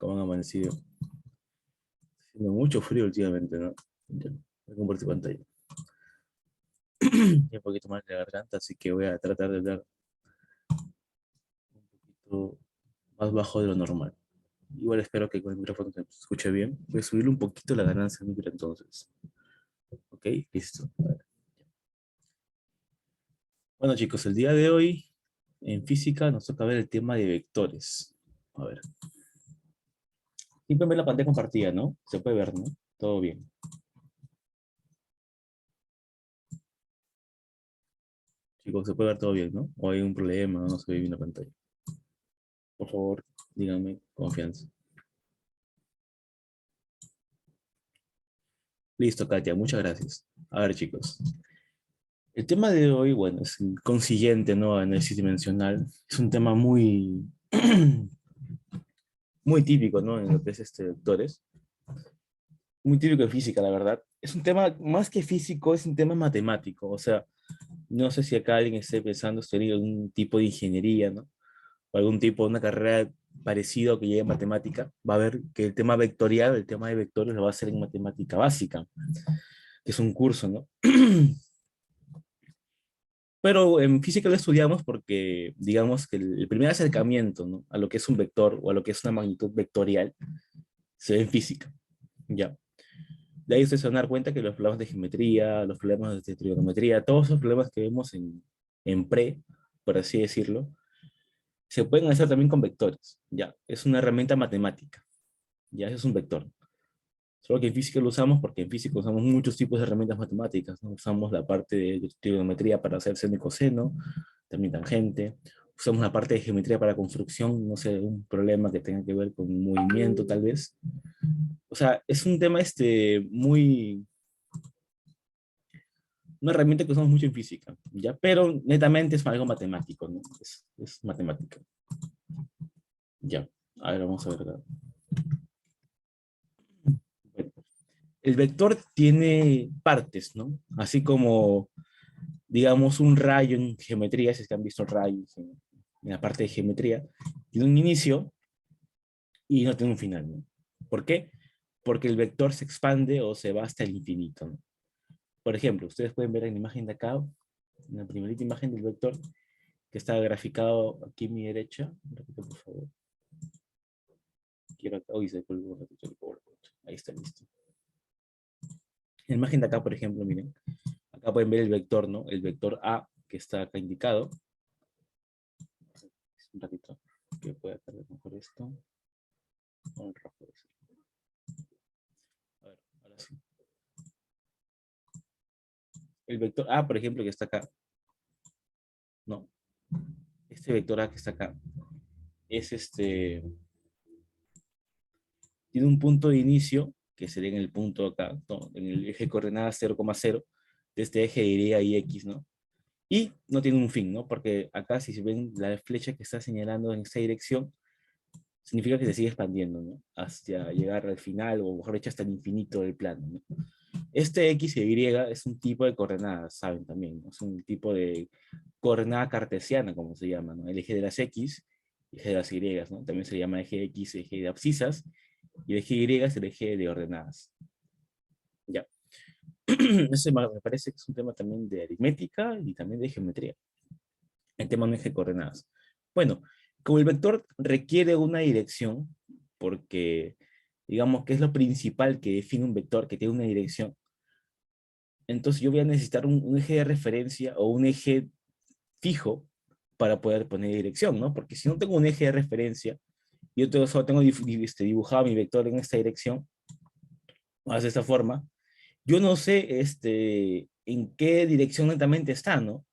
¿Cómo han amanecido? Haciendo mucho frío últimamente, ¿no? Ya, voy a compartir pantalla. Y un poquito más de la garganta, así que voy a tratar de hablar un poquito más bajo de lo normal. Igual espero que con el micrófono se escuche bien. Voy a subirle un poquito la ganancia del micro entonces. Ok, listo. Bueno chicos, el día de hoy en física nos toca ver el tema de vectores. A ver. Siempre ver la pantalla compartida, ¿no? Se puede ver, ¿no? Todo bien. Chicos, se puede ver todo bien, ¿no? O hay un problema, no se ve bien la pantalla. Por favor, díganme confianza. Listo, Katia, muchas gracias. A ver, chicos. El tema de hoy, bueno, es el consiguiente, ¿no? Análisis dimensional. Es un tema muy, muy típico, ¿no? En lo que es vectores. Muy típico de física, la verdad. Es un tema, más que físico, es un tema matemático. O sea, no sé si acá alguien esté pensando estudiar algún tipo de ingeniería, ¿no? O algún tipo de una carrera parecido que lleve matemática. Va a ver que el tema vectorial, el tema de vectores, lo va a hacer en matemática básica, que es un curso, ¿no? Pero en física lo estudiamos porque, digamos que el primer acercamiento, ¿no? A lo que es un vector o a lo que es una magnitud vectorial se ve en física, ¿ya? De ahí ustedes se van a dar cuenta que los problemas de geometría, los problemas de trigonometría, todos esos problemas que vemos en pre, por así decirlo, se pueden hacer también con vectores, ¿ya? Es una herramienta matemática, ¿ya? Eso es un vector. Solo que en física lo usamos porque en física usamos muchos tipos de herramientas matemáticas, ¿no? Usamos la parte de trigonometría para hacer seno y coseno, también tangente. Usamos la parte de geometría para construcción, no sé, un problema que tenga que ver con movimiento tal vez. O sea, es un tema muy... Una herramienta que usamos mucho en física, ¿ya? Pero netamente es algo matemático, ¿no? Es matemática. Ya, a ver, vamos a ver acá. Bueno, el vector tiene partes, ¿no? Así como digamos, un rayo en geometría, si es que han visto rayos en la parte de geometría, tiene un inicio y no tiene un final, ¿no? ¿Por qué? Porque el vector se expande o se va hasta el infinito, ¿no? Por ejemplo, ustedes pueden ver en la imagen de acá, en la primerita imagen del vector, que está graficado aquí a mi derecha. Repito, por favor. Quiero acá, hoy se colgó un ratito el PowerPoint. Ahí está listo. En la imagen de acá, por ejemplo, miren, acá pueden ver el vector, ¿no? El vector A, que está acá indicado. Un ratito, que pueda cargar mejor esto. Con el rojo. A ver, ahora sí. El vector A, por ejemplo, que está acá. No. Este vector A que está acá. Es tiene un punto de inicio, que sería en el punto acá, ¿no? En el eje de coordenadas 0,0, de este eje de Y y X, ¿no? Y no tiene un fin, ¿no? Porque acá, si se ven la flecha que está señalando en esta dirección, significa que se sigue expandiendo, ¿no? Hasta llegar al final, o mejor dicho, hasta el infinito del plano, ¿no? Este X y Y es un tipo de coordenadas, saben también, ¿no? Es un tipo de coordenada cartesiana, como se llama, ¿no? El eje de las X, el eje de las Y, ¿no? También se llama eje X, eje de abscisas, y el eje Y es el eje de ordenadas. Ya. Ese me parece que es un tema también de aritmética y también de geometría. El tema no es de coordenadas. Bueno, como el vector requiere una dirección, porque digamos que es lo principal que define un vector, que tiene una dirección, entonces yo voy a necesitar un eje de referencia o un eje fijo para poder poner dirección, ¿no? Porque si no tengo un eje de referencia, solo tengo dibujado mi vector en esta dirección, más de esta forma, yo no sé en qué dirección netamente está, ¿no?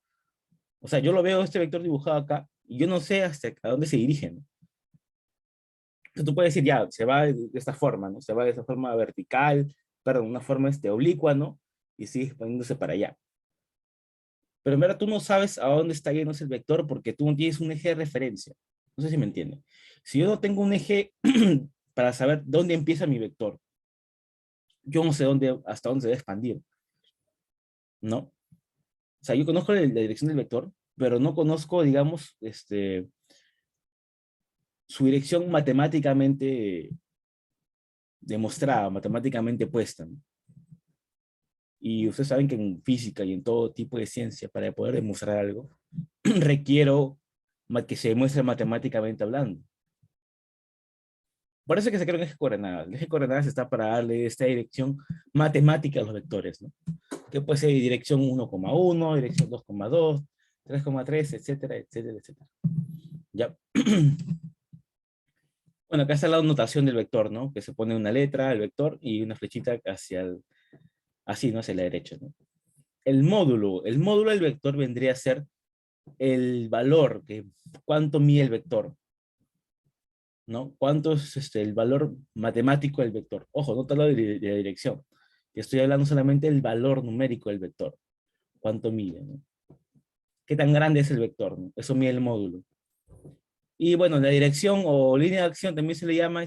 O sea, yo lo veo este vector dibujado acá y yo no sé hasta a dónde se dirige, ¿no? Entonces tú puedes decir, ya, se va de esta forma, ¿no? Se va de esta forma vertical, perdón, una forma oblicua, ¿no? Y sigue expandiéndose para allá. Pero en verdad tú no sabes a dónde está yendo ese vector porque tú no tienes un eje de referencia. No sé si me entienden. Si yo no tengo un eje para saber dónde empieza mi vector, yo no sé hasta dónde se debe expandir, ¿no? O sea, yo conozco la dirección del vector, pero no conozco, digamos, su dirección matemáticamente, demostrada, matemáticamente puesta, ¿no? Y ustedes saben que en física y en todo tipo de ciencia, para poder demostrar algo, requiero que se demuestre matemáticamente hablando. Por eso es que se creó un eje coordenadas. El eje coordenadas está para darle esta dirección matemática a los vectores, ¿no? Que puede ser dirección 1,1, dirección 2,2, 3,3, etcétera, etcétera, etcétera. Ya. Bueno, acá está la notación del vector, ¿no? Que se pone una letra, el vector, y una flechita hacia así, ¿no? Hacia la derecha, ¿no? El módulo del vector vendría a ser el valor, cuánto mide el vector, ¿no? ¿Cuánto es el valor matemático del vector? Ojo, no te hablo de la dirección. Estoy hablando solamente del valor numérico del vector. ¿Cuánto mide? ¿No? ¿Qué tan grande es el vector? ¿No? Eso mide el módulo. Y bueno, la dirección o línea de acción también se le llama,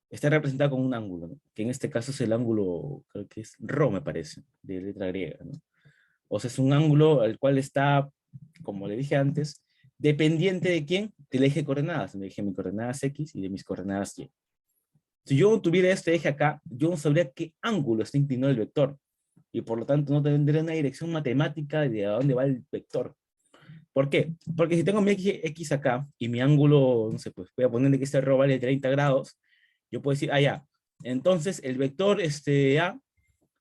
está representada con un ángulo, ¿no? Que en este caso es el ángulo, creo que es ρ, me parece, de letra griega, ¿no? O sea, es un ángulo al cual está, como le dije antes, dependiente de quién, del eje de coordenadas, del eje de mis coordenadas X y de mis coordenadas Y. Si yo no tuviera este eje acá, yo no sabría qué ángulo está inclinado el vector, y por lo tanto no tendría una dirección matemática de a dónde va el vector. ¿Por qué? Porque si tengo mi X acá, y mi ángulo, no sé, pues voy a ponerle que este ρ vale 30 grados, yo puedo decir, ya, entonces el vector A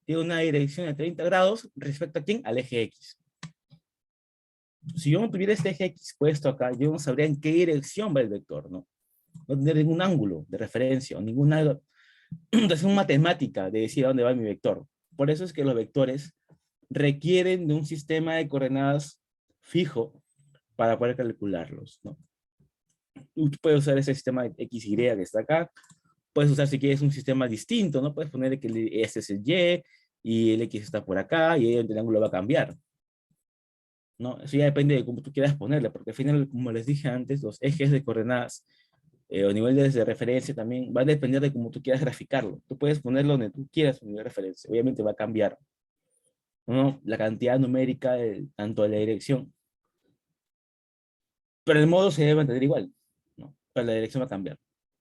tiene una dirección de 30 grados respecto a quién, al eje X. Si yo no tuviera este eje X puesto acá, yo no sabría en qué dirección va el vector, ¿no? No tendría ningún ángulo de referencia o ninguna notación matemática de decir a dónde va mi vector. Por eso es que los vectores requieren de un sistema de coordenadas fijo para poder calcularlos, ¿no? Tú puedes usar ese sistema de XY que está acá, puedes usar si quieres un sistema distinto, ¿no? Puedes poner que este es el Y el X está por acá y el ángulo va a cambiar, ¿no? Eso ya depende de cómo tú quieras ponerle, porque al final, como les dije antes, los ejes de coordenadas o niveles de referencia también va a depender de cómo tú quieras graficarlo. Tú puedes ponerlo donde tú quieras un nivel de referencia. Obviamente va a cambiar, ¿no? La cantidad numérica tanto de la dirección. Pero el modo se debe mantener igual, ¿no? Pero la dirección va a cambiar.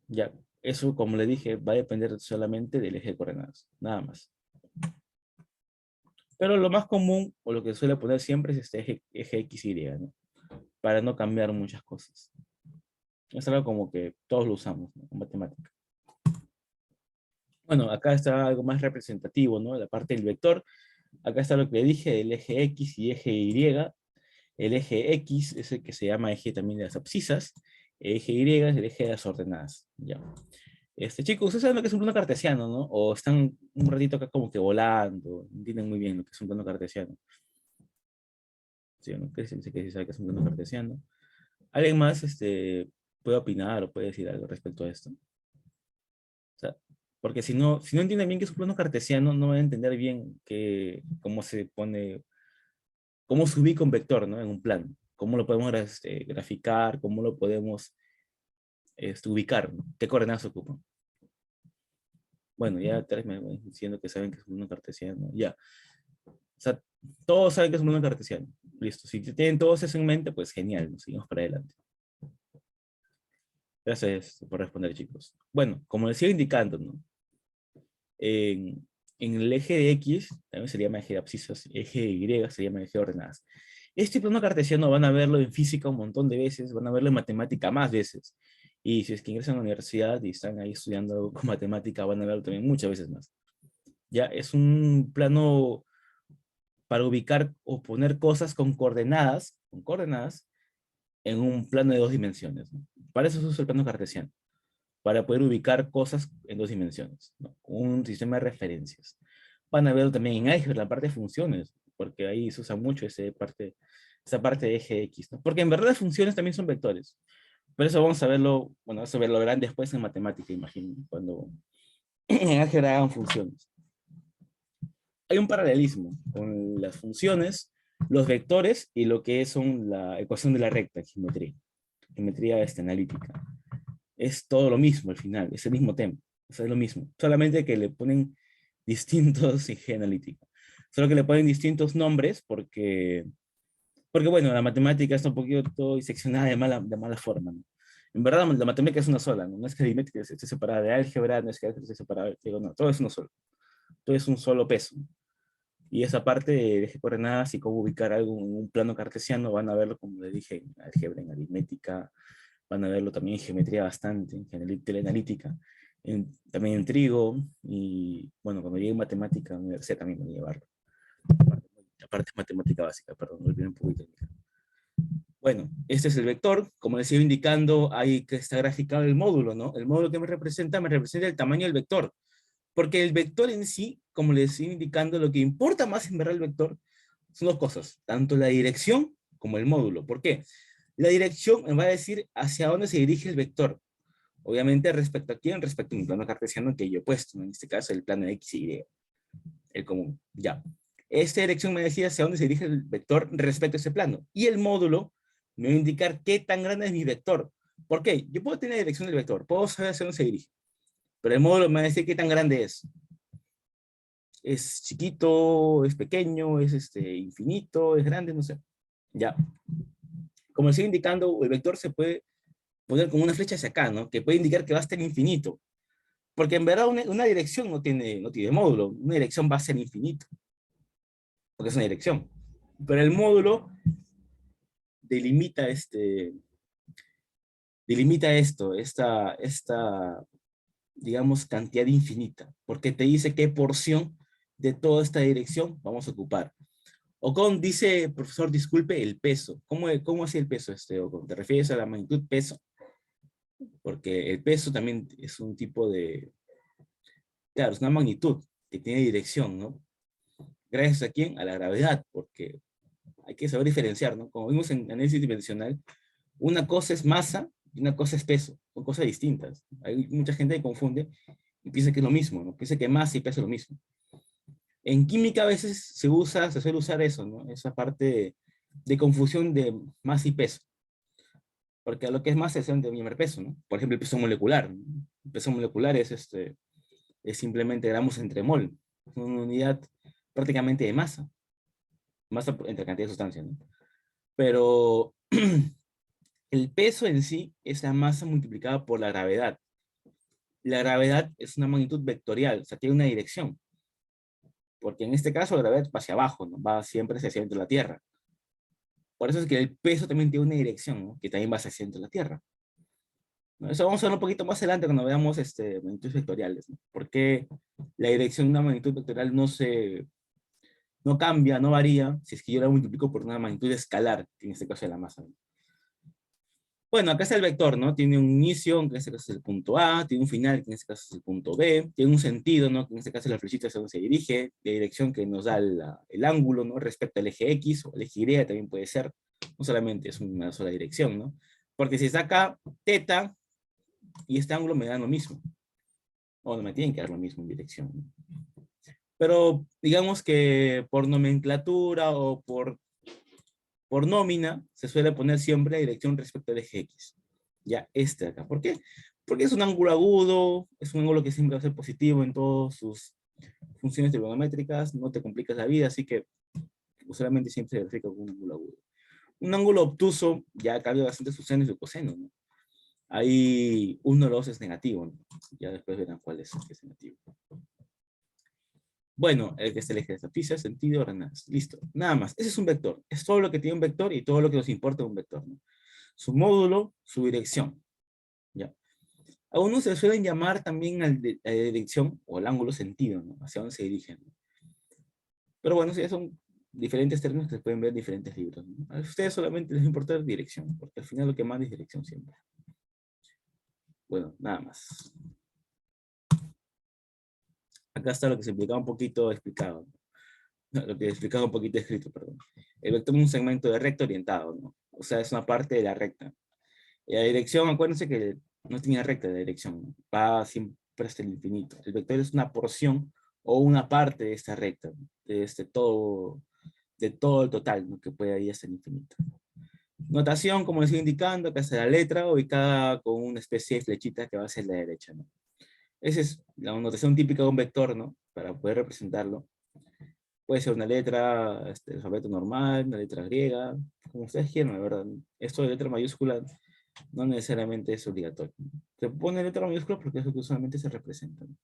Ya, eso, como le dije, va a depender solamente del eje de coordenadas, nada más. Pero lo más común, o lo que suele poner siempre, es este eje X, Y, ¿no? Para no cambiar muchas cosas. Es algo como que todos lo usamos, ¿no? En matemática. Bueno, acá está algo más representativo, ¿no? La parte del vector. Acá está lo que le dije, el eje X y eje Y. El eje X es el que se llama eje también de las abscisas. El eje Y es el eje de las ordenadas. Ya. Chicos, ustedes saben lo que es un plano cartesiano, ¿no? O están un ratito acá como que volando, no entienden muy bien lo que es un plano cartesiano. ¿Sí, no? ¿Qué dice que sí sabe que es un plano cartesiano? ¿Alguien más puede opinar o puede decir algo respecto a esto? O sea, porque si no entienden bien qué es un plano cartesiano, no van a entender bien cómo se pone, cómo se ubica un vector, ¿no? En un plano. Cómo lo podemos graficar, cómo lo podemos ubicar, ¿no? ¿Qué coordenadas ocupan? Bueno, ya tres me van diciendo que saben que es un plano cartesiano. Ya. O sea, todos saben que es un plano cartesiano. Listo. Si tienen todos eso en mente, pues genial, nos seguimos para adelante. Gracias por responder, chicos. Bueno, como les iba indicando, ¿no? En el eje de X, también se llama eje de abscisas, eje de Y se llama eje de ordenadas. Este plano cartesiano van a verlo en física un montón de veces, van a verlo en matemática más veces. Y si es que ingresan a la universidad y están ahí estudiando con matemática, van a verlo también muchas veces más. Ya es un plano para ubicar o poner cosas con coordenadas en un plano de dos dimensiones, ¿no? Para eso se usa el plano cartesiano, para poder ubicar cosas en dos dimensiones, ¿no? Un sistema de referencias. Van a verlo también en álgebra, la parte de funciones, porque ahí se usa mucho esa parte de eje X, ¿no? Porque en verdad las funciones también son vectores. Por eso vamos a verlo, bueno, eso lo verán después en matemática, imagino, cuando en álgebra hagan funciones. Hay un paralelismo con las funciones, los vectores y lo que son la ecuación de la recta, geometría analítica. Es todo lo mismo al final, es el mismo tema, es lo mismo, solamente que le ponen distintos en analítica. Solo que le ponen distintos nombres porque bueno, la matemática está un poquito diseccionada de mala forma, ¿no? En verdad, la matemática es una sola, ¿no? No es que aritmética esté separada de álgebra, no es que álgebra esté separada, digo, no, todo es uno solo. Todo es un solo peso. Y esa parte de eje coordenadas y cómo ubicar algo en un plano cartesiano, van a verlo, como le dije, en álgebra, en aritmética, van a verlo también en geometría bastante, en teleanalítica, también en trigo, y bueno, cuando llegue en matemática, en la universidad también van a llevarlo. La parte matemática básica, perdón, me olvidé un poquito. Bueno, este es el vector, como les iba indicando, ahí que está graficado el módulo, ¿no? El módulo que me representa el tamaño del vector, porque el vector en sí, como les iba indicando, lo que importa más en verdad el vector son dos cosas, tanto la dirección como el módulo. ¿Por qué? La dirección me va a decir hacia dónde se dirige el vector. Obviamente, ¿respecto a quién? Respecto a un plano cartesiano que yo he puesto, ¿no? En este caso el plano X y Y, el común, ya. Esta dirección me decía hacia dónde se dirige el vector respecto a ese plano. Y el módulo me va a indicar qué tan grande es mi vector. ¿Por qué? Yo puedo tener la dirección del vector, puedo saber hacia dónde se dirige, pero el módulo me va a decir qué tan grande es. Es chiquito, es pequeño, es infinito, es grande, no sé. Ya. Como les estoy indicando, el vector se puede poner como una flecha hacia acá, ¿no? Que puede indicar que va a estar infinito. Porque en verdad una dirección no tiene módulo. Una dirección va a ser infinito. Porque es una dirección. Pero el módulo delimita delimita digamos, cantidad infinita. Porque te dice qué porción de toda esta dirección vamos a ocupar. Ocon dice, profesor, disculpe, el peso. ¿Cómo hacía el peso Ocon? ¿Te refieres a la magnitud peso? Porque el peso también es un tipo de, claro, es una magnitud que tiene dirección, ¿no? ¿Gracias a quién? A la gravedad, porque hay que saber diferenciar, ¿no? Como vimos en análisis dimensional, una cosa es masa y una cosa es peso, son cosas distintas. Hay mucha gente que confunde y piensa que es lo mismo, ¿no? Piensa que masa y peso es lo mismo. En química a veces se suele usar eso, ¿no? Esa parte de confusión de masa y peso. Porque a lo que es masa es de llamar peso, ¿no? Por ejemplo, el peso molecular, ¿no? El peso molecular es simplemente gramos entre mol, una unidad prácticamente de masa, masa entre cantidad de sustancia, ¿no? Pero el peso en sí es la masa multiplicada por la gravedad. La gravedad es una magnitud vectorial, o sea, tiene una dirección, porque en este caso la gravedad va hacia abajo, ¿no? Va siempre hacia el centro de la Tierra. Por eso es que el peso también tiene una dirección, ¿no? Que también va hacia el centro de la Tierra, ¿no? Eso vamos a ver un poquito más adelante cuando veamos magnitudes vectoriales, ¿no? Porque la dirección de una magnitud vectorial no cambia, no varía, si es que yo la multiplico por una magnitud escalar, que en este caso es la masa, ¿no? Bueno, acá está el vector, ¿no? Tiene un inicio, que en este caso es el punto A, tiene un final, que en este caso es el punto B, tiene un sentido, ¿no? Que en este caso es la flechita hacia donde se dirige, de dirección que nos da el ángulo, ¿no? Respecto al eje X o el eje Y también puede ser, no solamente es una sola dirección, ¿no? Porque si saca teta y este ángulo me da lo mismo, o no me tienen que dar lo mismo en dirección, ¿no? Pero digamos que por nomenclatura o por nómina, se suele poner siempre la dirección respecto al eje X. Ya, este de acá. ¿Por qué? Porque es un ángulo agudo, es un ángulo que siempre va a ser positivo en todas sus funciones trigonométricas, no te complicas la vida, así que usualmente siempre se verifica con un ángulo agudo. Un ángulo obtuso ya cambia bastante su seno y su coseno, ¿no? Ahí uno de los es negativo, ¿no? Ya después verán cuál es el que es negativo. Bueno, el que es el eje de esta pizza, sentido, ordenadas. Listo. Nada más. Ese es un vector. Es todo lo que tiene un vector y todo lo que nos importa de un vector, ¿no? Su módulo, su dirección. ¿Ya? A unos se suelen llamar también a la dirección o el ángulo sentido, ¿no? Hacia dónde se dirigen, ¿no? Pero bueno, sí, son diferentes términos que se pueden ver en diferentes libros, ¿no? A ustedes solamente les importa dirección, porque al final lo que manda es dirección siempre. Bueno, nada más. Acá está lo que se explicaba un poquito explicado, ¿no? Lo que explicaba un poquito escrito, perdón. El vector es un segmento de recta orientado, ¿no? O sea, es una parte de la recta. Y la dirección, acuérdense que no tiene recta de dirección, ¿no? Va siempre hasta el infinito. El vector es una porción o una parte de esta recta, ¿no? De todo el total, ¿no? Que puede ir hasta el infinito. Notación, como les estoy indicando, acá está la letra ubicada con una especie de flechita que va hacia la derecha, ¿no? Esa es la notación típica de un vector, ¿no? Para poder representarlo. Puede ser una letra, alfabeto normal, una letra griega, como ustedes quieran, la verdad. Esto de letra mayúscula No necesariamente es obligatorio. Se pone letra mayúscula porque es lo que usualmente se representa, ¿no?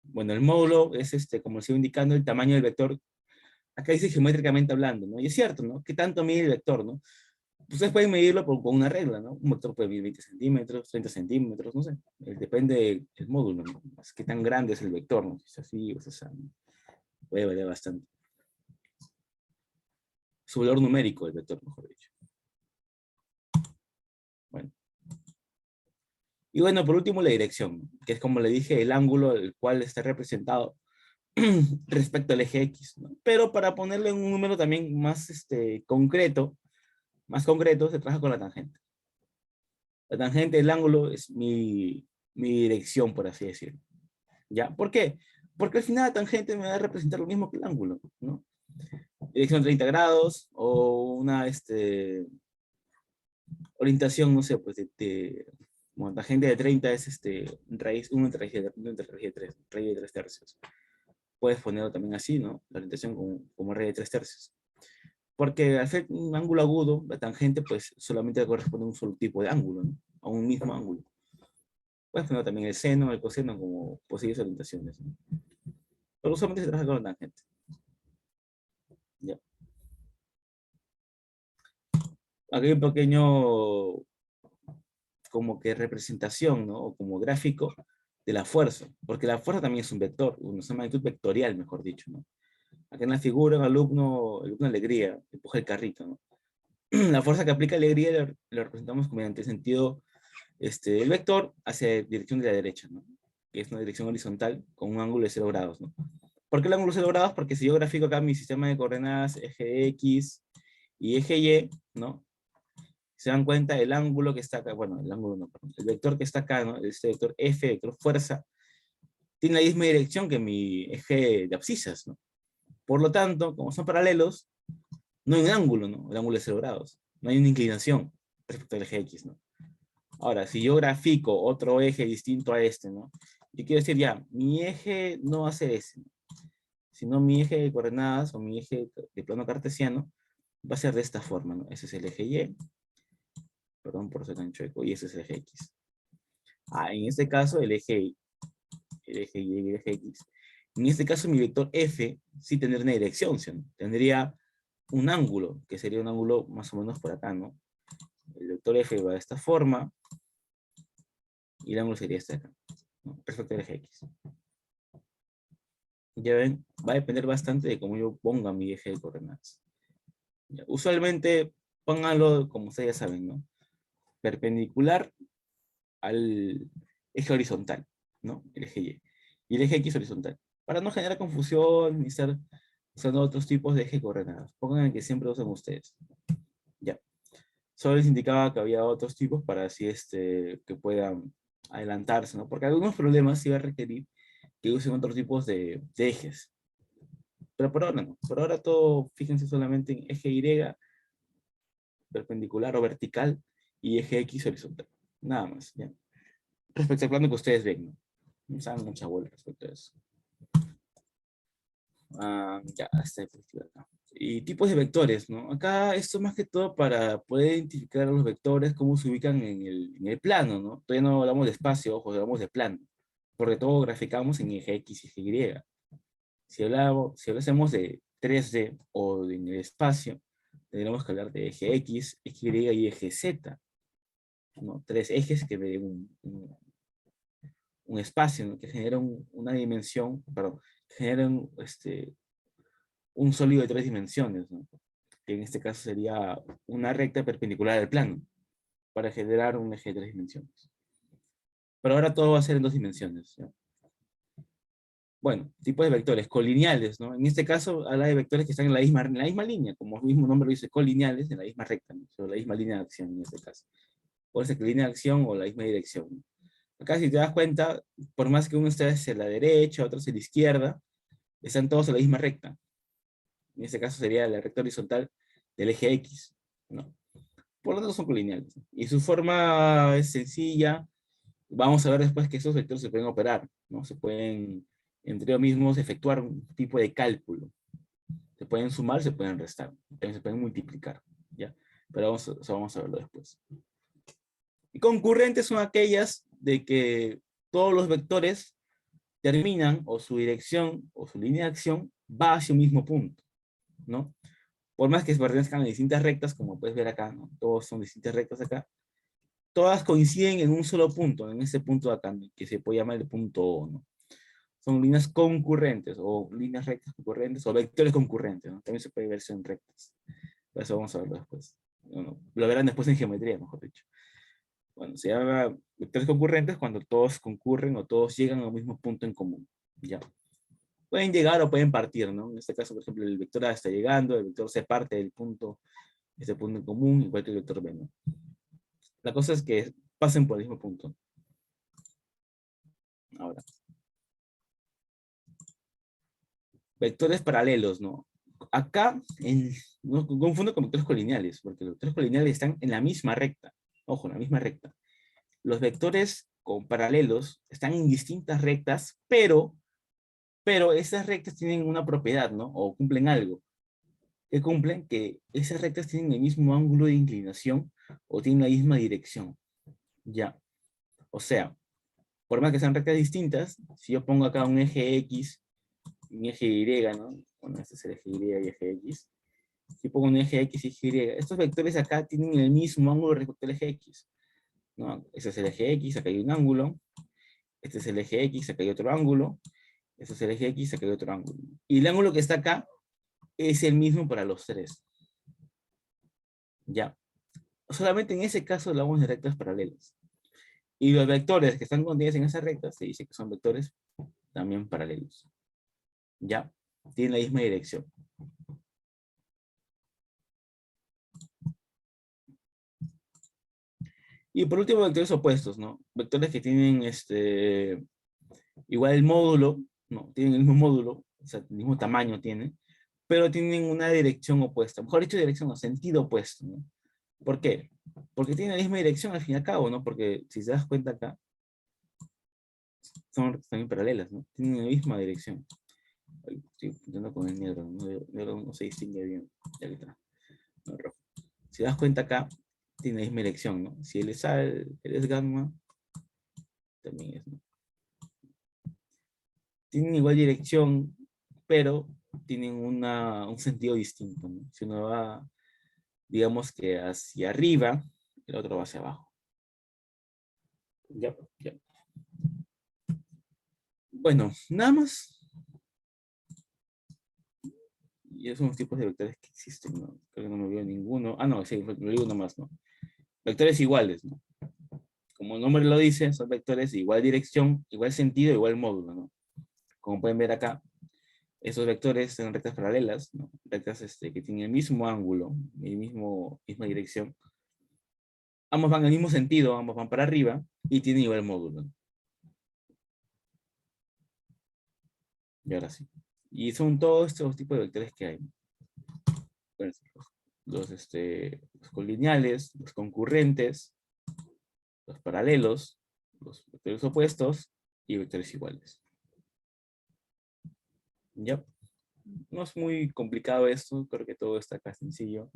Bueno, el módulo es, como se iba indicando, el tamaño del vector. Acá dice geométricamente hablando, ¿no? Y es cierto, ¿no? ¿Qué tanto mide el vector, no? Ustedes pueden medirlo con una regla, ¿no? Un vector puede medir 20 centímetros, 30 centímetros, no sé. Depende del módulo, ¿no? Es qué tan grande es el vector, ¿no? Si es así o es así, ¿no? Puede variar bastante. Su valor numérico del vector, mejor dicho. Bueno. Y bueno, por último, la dirección, que es como le dije, el ángulo al cual está representado respecto al eje X, ¿no? Pero para ponerle un número también más concreto, se trabaja con la tangente. La tangente del ángulo es mi dirección, por así decirlo. ¿Ya? ¿Por qué? Porque al final la tangente me va a representar lo mismo que el ángulo, ¿no? Dirección 30 grados o una orientación, no sé, pues bueno, tangente de 30 es raíz 1 entre raíz de 3, raíz de 3 tercios. Puedes ponerlo también así, ¿no? La orientación como raíz de 3 tercios. Porque al ser un ángulo agudo, la tangente pues solamente corresponde a un solo tipo de ángulo, ¿no? A un mismo ángulo. Puedes poner también el seno, el coseno como posibles orientaciones, ¿no? Pero usualmente se trabaja con la tangente. ¿Ya? Aquí hay un pequeño como que representación, ¿no? O como gráfico de la fuerza, porque la fuerza también es un vector, una magnitud vectorial, mejor dicho, ¿no? Aquí en la figura, el alumno Alegría, empuja el carrito, ¿no? La fuerza que aplica Alegría lo representamos mediante el sentido, el vector hacia dirección de la derecha, ¿no? Que es una dirección horizontal con un ángulo de 0 grados, ¿no? ¿Por qué el ángulo de 0 grados? Porque si yo grafico acá mi sistema de coordenadas eje X y eje Y, ¿no? Se dan cuenta, el ángulo que está acá, bueno, el ángulo no, perdón, el vector que está acá, ¿no? Este vector F, vector fuerza, tiene la misma dirección que mi eje de abscisas, ¿no? Por lo tanto, como son paralelos, no hay un ángulo, ¿no? El ángulo es 0 grados. No hay una inclinación respecto al eje X, ¿no? Ahora, si yo grafico otro eje distinto a este, ¿no? Yo quiero decir ya, mi eje no va a ser ese, ¿no? Sino mi eje de coordenadas o mi eje de plano cartesiano va a ser de esta forma, ¿no? Ese es el eje Y, perdón por ser tan chueco, y ese es el eje X. En este caso, el eje Y y el eje X. En este caso, mi vector F sí tendría una dirección, ¿sí? Tendría un ángulo, que sería un ángulo más o menos por acá, ¿no? El vector F va de esta forma, y el ángulo sería este acá, ¿no? Respecto al eje X. Ya ven, va a depender bastante de cómo yo ponga mi eje de coordenadas. Ya, usualmente, pónganlo como ustedes ya saben, ¿no? Perpendicular al eje horizontal, ¿no? El eje Y. Y el eje X horizontal. Para no generar confusión ni estar usando otros tipos de eje de coordenadas. Pongan el que siempre usan ustedes. Ya. Solo les indicaba que había otros tipos para así que puedan adelantarse, ¿no? Porque algunos problemas sí va a requerir que usen otros tipos de ejes. Pero por ahora no. Por ahora todo, fíjense solamente en eje Y, perpendicular o vertical, y eje X horizontal. Nada más, ¿ya? Respecto al plano que ustedes ven, ¿no? No se hagan mucha bola respecto a eso. Ya, hasta ahí, pues, acá. Y tipos de vectores, ¿no? Acá esto más que todo para poder identificar los vectores, cómo se ubican en el plano, ¿no? Todavía no hablamos de espacio, ojo, hablamos de plano. Porque todo graficamos en eje X y eje Y. Si hablásemos de 3D o en el espacio, tendríamos que hablar de eje X, eje Y y eje Z, ¿no? Tres ejes que ven un espacio, ¿no? Que genera una dimensión, perdón, que genera un sólido de 3 dimensiones, ¿no? Que en este caso sería una recta perpendicular al plano, para generar un eje de 3 dimensiones. Pero ahora todo va a ser en 2 dimensiones, ¿ya? Bueno, tipos de vectores, colineales, ¿no? En este caso habla de vectores que están en la misma línea, como el mismo nombre lo dice, colineales, en la misma recta, ¿no? Sobre la misma línea de acción en este caso. Puede ser que línea de acción o la misma dirección, ¿no? Acá si te das cuenta, por más que uno esté hacia la derecha, otro hacia la izquierda, están todos en la misma recta. En este caso sería la recta horizontal del eje X, ¿no? Por lo tanto son colineales, ¿no? Y su forma es sencilla. Vamos a ver después que esos vectores se pueden operar, ¿no? Se pueden, entre ellos mismos, efectuar un tipo de cálculo. Se pueden sumar, se pueden restar, también se pueden multiplicar, ¿ya? Pero eso vamos a verlo después. Y concurrentes son aquellas de que todos los vectores terminan, o su dirección, o su línea de acción, va hacia un mismo punto, ¿no? Por más que se pertenezcan a distintas rectas, como puedes ver acá, ¿no? Todos son distintas rectas acá, todas coinciden en un solo punto, en ese punto de acá, ¿no? Que se puede llamar el punto O, ¿no? Son líneas concurrentes, o líneas rectas concurrentes, o vectores concurrentes, ¿no? También se puede ver en rectas. Por eso vamos a verlo después. Bueno, lo verán después en geometría, mejor dicho. Bueno, se llama vectores concurrentes cuando todos concurren o todos llegan a un mismo punto en común. ¿Ya? Pueden llegar o pueden partir, ¿no? En este caso, por ejemplo, el vector A está llegando, el vector C parte del punto, este punto en común, igual que el vector B, ¿no? La cosa es que pasen por el mismo punto. Ahora, vectores paralelos, ¿no? Acá, no confundo con vectores colineales, porque los vectores colineales están en la misma recta. Ojo, en la misma recta. Los vectores con paralelos están en distintas rectas, pero esas rectas tienen una propiedad, ¿no? O cumplen algo. ¿Qué cumplen? Que esas rectas tienen el mismo ángulo de inclinación o tienen la misma dirección. Ya. O sea, por más que sean rectas distintas, si yo pongo acá un eje X y un eje Y, ¿no? Bueno, este es el eje Y y eje X. Si pongo un eje X y eje Y, estos vectores acá tienen el mismo ángulo respecto al eje X, ¿no? Ese es el eje X, acá hay un ángulo. Este es el eje X, acá hay otro ángulo. Este es el eje X, acá hay otro ángulo. Y el ángulo que está acá es el mismo para los tres. Ya. Solamente en ese caso hablamos de rectas paralelas. Y los vectores que están contenidos en esa recta se dice que son vectores también paralelos. Ya. Tienen la misma dirección. Y por último, vectores opuestos, ¿no? Vectores que tienen igual el módulo, ¿no? Tienen el mismo módulo, o sea, el mismo tamaño tienen, pero tienen una dirección opuesta. Mejor dicho, dirección o sentido opuesto, ¿no? ¿Por qué? Porque tienen la misma dirección al fin y al cabo, ¿no? Porque si te das cuenta acá, son también paralelas, ¿no? Tienen la misma dirección. Ay, estoy pintando con el negro, ¿no? Negro no se distingue bien. Ya está. No, rojo. Si te das cuenta acá, tiene la misma dirección, ¿no? Si él es él es gamma, también es, ¿no? Tienen igual dirección, pero tienen un sentido distinto, ¿no? Si uno va, digamos que hacia arriba, el otro va hacia abajo. Ya, ya. Bueno, nada más. Y esos son los tipos de vectores que existen, ¿no? Creo que no me veo ninguno. Ah, no, sí, me digo uno más, ¿no? Vectores iguales, ¿no? Como el nombre lo dice, son vectores de igual dirección, igual sentido, igual módulo, ¿no? Como pueden ver acá, esos vectores son rectas paralelas, ¿no? Rectas que tienen el mismo ángulo, misma dirección. Ambos van en el mismo sentido, ambos van para arriba y tienen igual módulo. Y ahora sí. Y son todos estos tipos de vectores que hay. Bueno, los colineales, los concurrentes, los paralelos, los vectores opuestos y vectores iguales. Ya. No es muy complicado esto, creo que todo está acá sencillo.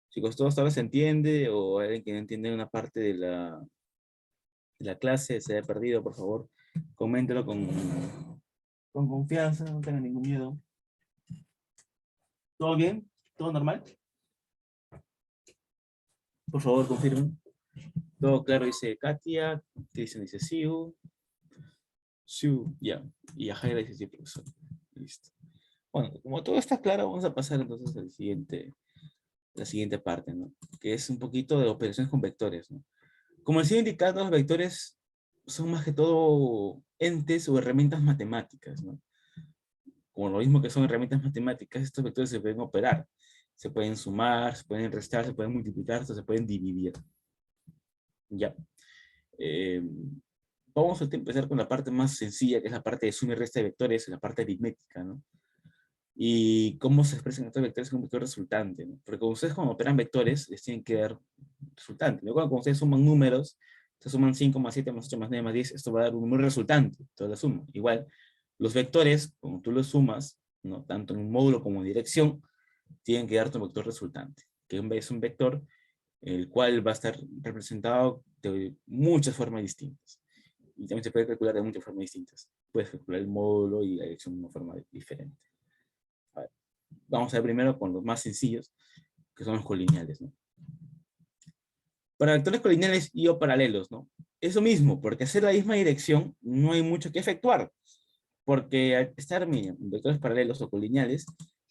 Chicos, ¿todo hasta ahora se entiende? ¿O alguien que no entiende una parte de la clase se haya perdido? Por favor, coméntelo con confianza, no tengan ningún miedo. ¿Todo bien? ¿Todo normal? Por favor, confirmen. Todo claro, dice Katia. Cristian dice Siu. Siu, ya. Y a Jaira dice sí, profesor. Listo. Bueno, como todo está claro, vamos a pasar entonces al la siguiente parte, ¿no? Que es un poquito de operaciones con vectores, ¿no? Como les he indicado, los vectores son más que todo entes o herramientas matemáticas, ¿no? Como lo mismo que son herramientas matemáticas, estos vectores se pueden operar. Se pueden sumar, se pueden restar, se pueden multiplicar, se pueden dividir. Ya. Eh, Vamos a empezar con la parte más sencilla, que es la parte de suma y resta de vectores, la parte aritmética, ¿no? Y cómo se expresan estos vectores con un vector resultante, ¿no? Porque ustedes cuando operan vectores, les tienen que dar resultante. ¿No? Cuando ustedes suman números, se suman 5 más 7 más 8 más 9 más 10, esto va a dar un número resultante, toda la suma. Igual, los vectores, como tú los sumas, ¿no? Tanto en un módulo como en dirección, tienen que darte un vector resultante, que es un vector el cual va a estar representado de muchas formas distintas. Y también se puede calcular de muchas formas distintas. Puedes calcular el módulo y la dirección de una forma diferente. A ver, vamos a ver primero con los más sencillos, que son los colineales, ¿no? Para vectores colineales y o paralelos, ¿no? Eso mismo, porque hacer la misma dirección no hay mucho que efectuar. Porque al estar, miren, vectores paralelos o colineales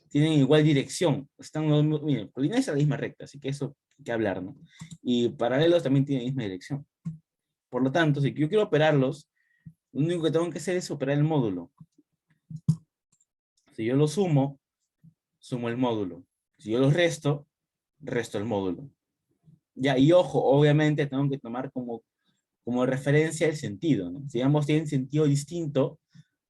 tienen igual dirección. Están miren, colineales a la misma recta, así que eso hay que hablar, ¿no? Y paralelos también tienen la misma dirección. Por lo tanto, si yo quiero operarlos, lo único que tengo que hacer es operar el módulo. Si yo lo sumo, sumo el módulo. Si yo los resto, resto el módulo. Ya, y ojo, obviamente tengo que tomar como referencia el sentido, ¿no? Si ambos tienen sentido distinto,